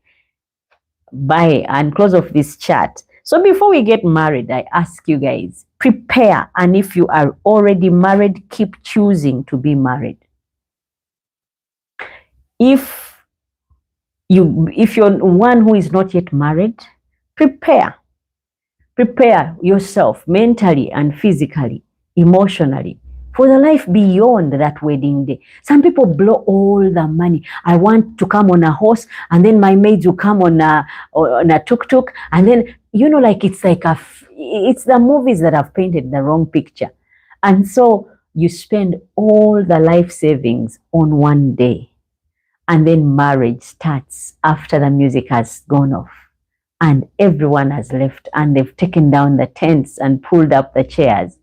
bye and close off this chat. So before we get married, I ask you guys, prepare. And if you are already married, keep choosing to be married. If you're one who is not yet married, prepare. Prepare yourself mentally and physically, emotionally, for the life beyond that wedding day. Some people blow all the money. I want to come on a horse, and then my maids will come on a tuk-tuk, and then, like it's the movies that have painted the wrong picture. And so you spend all the life savings on one day, and then marriage starts after the music has gone off and everyone has left and they've taken down the tents and pulled up the chairs.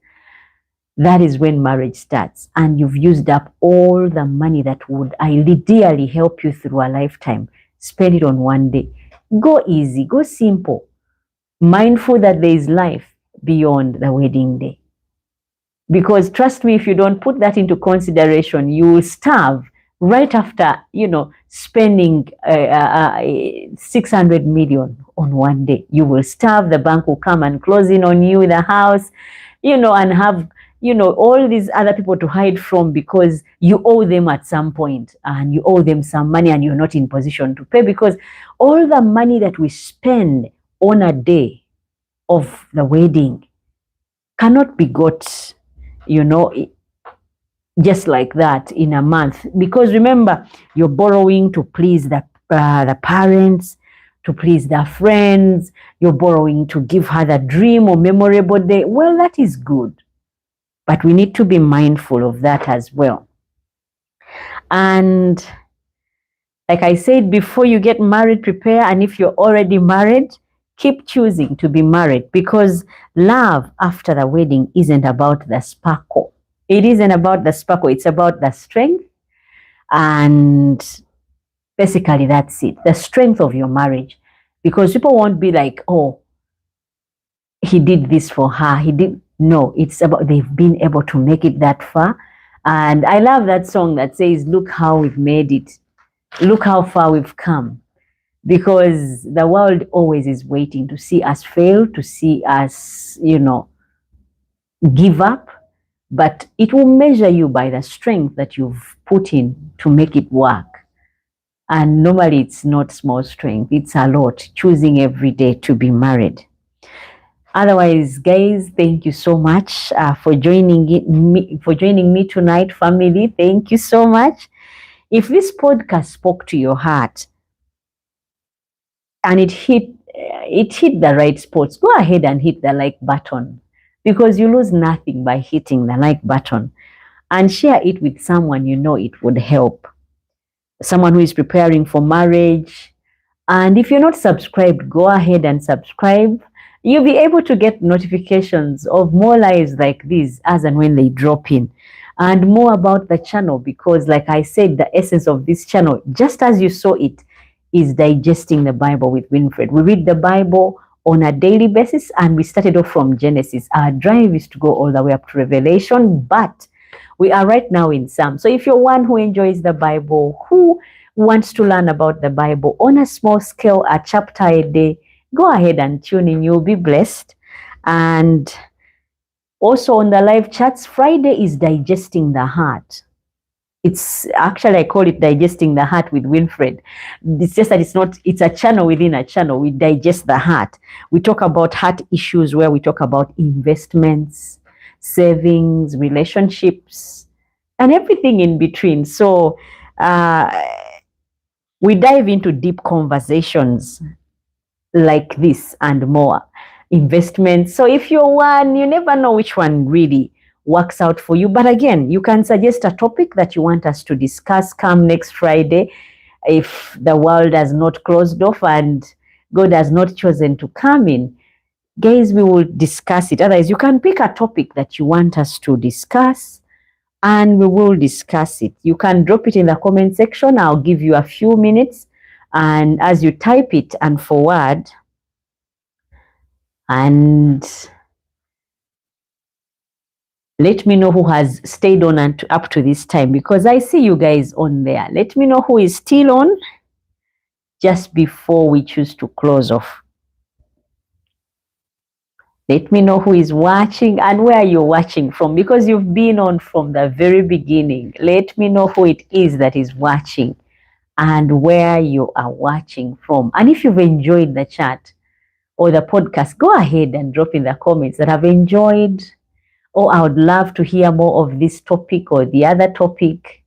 That is when marriage starts, and you've used up all the money that would ideally help you through a lifetime. Spend it on one day. Go easy, go simple, mindful that there is life beyond the wedding day. Because trust me, if you don't put that into consideration, you will starve right after, spending 600 million on one day. You will starve. The bank will come and close in on you, the house, and have, all these other people to hide from, because you owe them at some point, and you owe them some money and you're not in position to pay, because all the money that we spend on a day of the wedding cannot be got, just like that in a month. Because remember, you're borrowing to please the parents, to please their friends. You're borrowing to give her the dream or memorable day. Well, that is good, but we need to be mindful of that as well. And like I said, before you get married, prepare. And if you're already married, keep choosing to be married, because love after the wedding isn't about the sparkle. It isn't about the sparkle. It's about the strength. And basically, that's it. The strength of your marriage. Because people won't be like, oh, he did this for her. No, it's about they've been able to make it that far. And I love that song that says, look how we've made it. Look how far we've come. Because the world always is waiting to see us fail, to see us, give up. But it will measure you by the strength that you've put in to make it work. And normally it's not small strength, it's a lot, choosing every day to be married. Otherwise, guys, thank you so much for joining me tonight, family. Thank you so much. If this podcast spoke to your heart and it hit the right spots, go ahead and hit the like button, because you lose nothing by hitting the like button, and share it with someone it would help. Someone who is preparing for marriage. And if you're not subscribed, go ahead and subscribe. You'll be able to get notifications of more lives like this as and when they drop in, and more about the channel, because like I said, the essence of this channel, just as you saw it, is digesting the Bible with Winfred. We read the Bible on a daily basis, and we started off from Genesis. Our drive is to go all the way up to Revelation, but we are right now in Psalm. So if you're one who enjoys the Bible, who wants to learn about the Bible on a small scale, a chapter a day, go ahead and tune in. You'll be blessed. And also on the live chats, Friday is digesting the heart. It's actually, I call it digesting the heart with Winfred. It's just that it's a channel within a channel. We digest the heart. We talk about heart issues, where we talk about investments, savings, relationships, and everything in between. So we dive into deep conversations like this and more. Investments. So if you're one, you never know which one really works out for you. But again, you can suggest a topic that you want us to discuss come next Friday. If the world has not closed off and God has not chosen to come in, guys, we will discuss it. Otherwise, you can pick a topic that you want us to discuss, and we will discuss it. You can drop it in the comment section. I'll give you a few minutes, and as you type it and forward, and Let me know who has stayed on and up to this time, because I see you guys on there. Let me know who is still on just before we choose to close off. Let me know who is watching and where you're watching from, because you've been on from the very beginning. Let me know who it is that is watching and where you are watching from. And if you've enjoyed the chat or the podcast, go ahead and drop in the comments that I've enjoyed, or I would love to hear more of this topic or the other topic.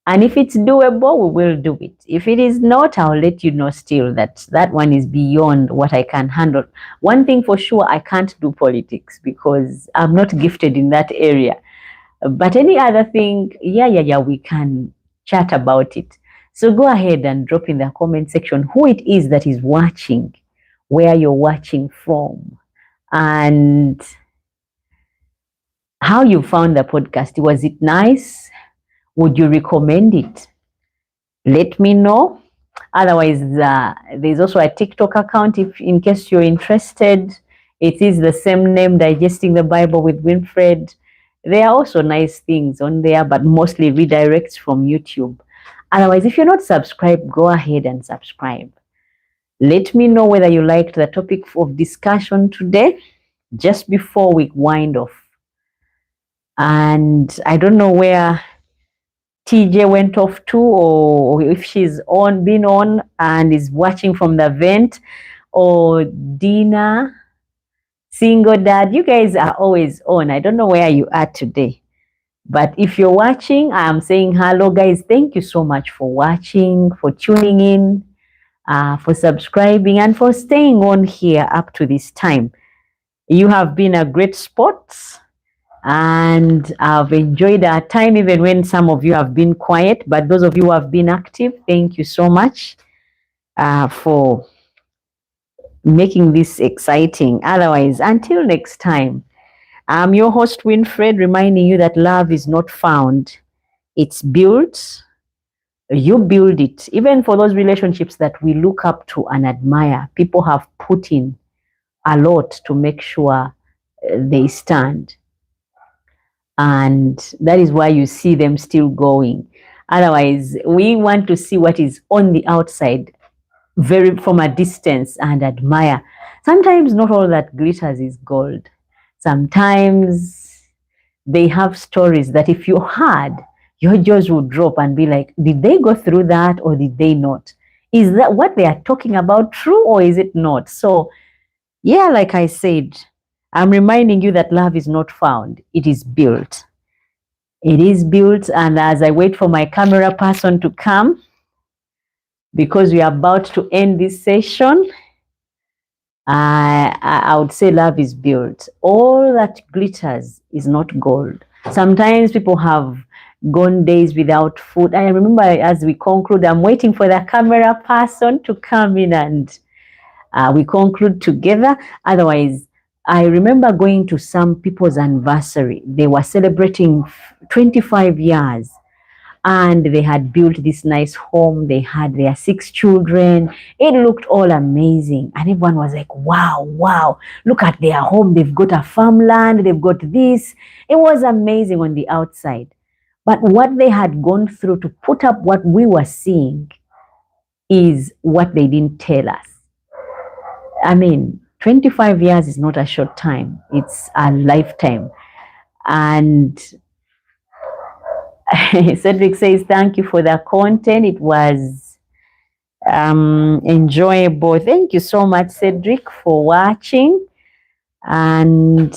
And if it's doable, we will do it. If it is not, I'll let you know still that that one is beyond what I can handle. One thing for sure, I can't do politics because I'm not gifted in that area. But any other thing, yeah, we can chat about it. So go ahead and drop in the comment section who it is that is watching, where you're watching from, and how you found the podcast. Was it nice? Would you recommend it? Let me know. Otherwise, there's also a TikTok account if in case you're interested. It is the same name, Digesting the Bible with Winfred. There are also nice things on there, but mostly redirects from YouTube. Otherwise, if you're not subscribed, go ahead and subscribe. Let me know whether you liked the topic of discussion today, just before we wind off. And I don't know where TJ went off to, or if she's been on and is watching from the vent, or Dina, single dad. You guys are always on. I don't know where you are today, but if you're watching, I'm saying hello, guys. Thank you so much for watching, for tuning in, for subscribing, and for staying on here up to this time. You have been a great sport, and I've enjoyed our time, even when some of you have been quiet. But those of you who have been active, thank you so much for making this exciting. Otherwise, until next time, I'm your host, Winfred, reminding you that love is not found, it's built. You build it. Even for those relationships that we look up to and admire, people have put in a lot to make sure they stand. And that is why you see them still going. Otherwise, we want to see what is on the outside very from a distance and admire. Sometimes not all that glitters is gold. Sometimes they have stories that if you heard, your jaws would drop and be like, did they go through that or did they not? Is that what they are talking about true or is it not? So, yeah, like I said, I'm reminding you that love is not found, it is built. It is built, and as I wait for my camera person to come, because we are about to end this session, I would say love is built. All that glitters is not gold. Sometimes people have gone days without food. I remember as we conclude, I'm waiting for the camera person to come in and we conclude together. Otherwise, I remember going to some people's anniversary. They were celebrating 25 years. And they had built this nice home. They had their 6 children. It looked all amazing. And everyone was like, wow, look at their home. They've got a farmland. They've got this. It was amazing on the outside. But what they had gone through to put up what we were seeing is what they didn't tell us. I mean, 25 years is not a short time. It's a lifetime. And Cedric says, thank you for the content. It was enjoyable. Thank you so much, Cedric, for watching and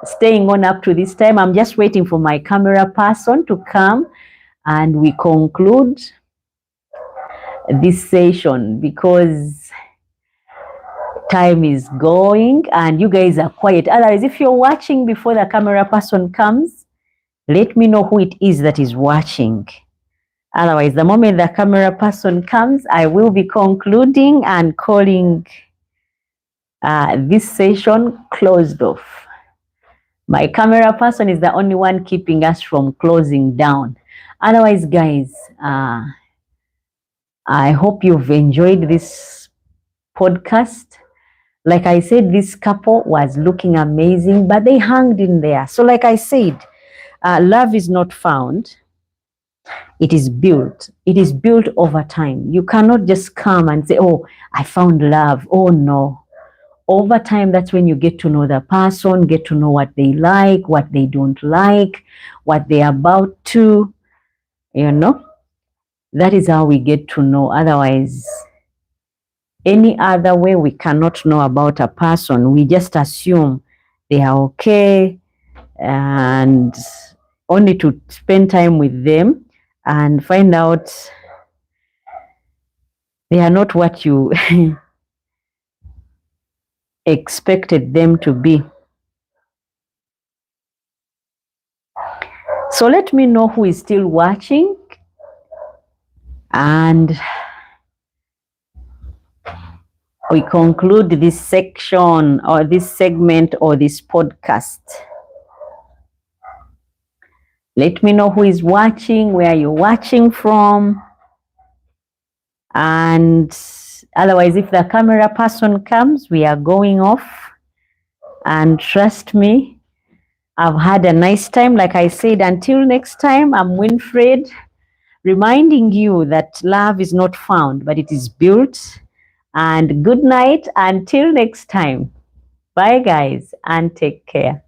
staying on up to this time. I'm just waiting for my camera person to come and we conclude this session because time is going and you guys are quiet. Otherwise, if you're watching before the camera person comes, let me know who it is that is watching. Otherwise, the moment the camera person comes, I will be concluding and calling this session closed off. My camera person is the only one keeping us from closing down. Otherwise, guys, I hope you've enjoyed this podcast. Like I said, this couple was looking amazing, but they hung in there. So like I said, love is not found. It is built. It is built over time. You cannot just come and say, oh, I found love. Oh, no. Over time, that's when you get to know the person, get to know what they like, what they don't like, what they're about to, you know. That is how we get to know. Otherwise, any other way we cannot know about a person. We just assume they are okay and only to spend time with them and find out they are not what you expected them to be. So let me know who is still watching, and we conclude this section or this segment or this podcast. Let me know who is watching, where you're watching from. And otherwise, if the camera person comes, we are going off. And trust me, I've had a nice time. Like I said, until next time, I'm Winfred, reminding you that love is not found, but it is built. And good night until next time. Bye, guys, and take care.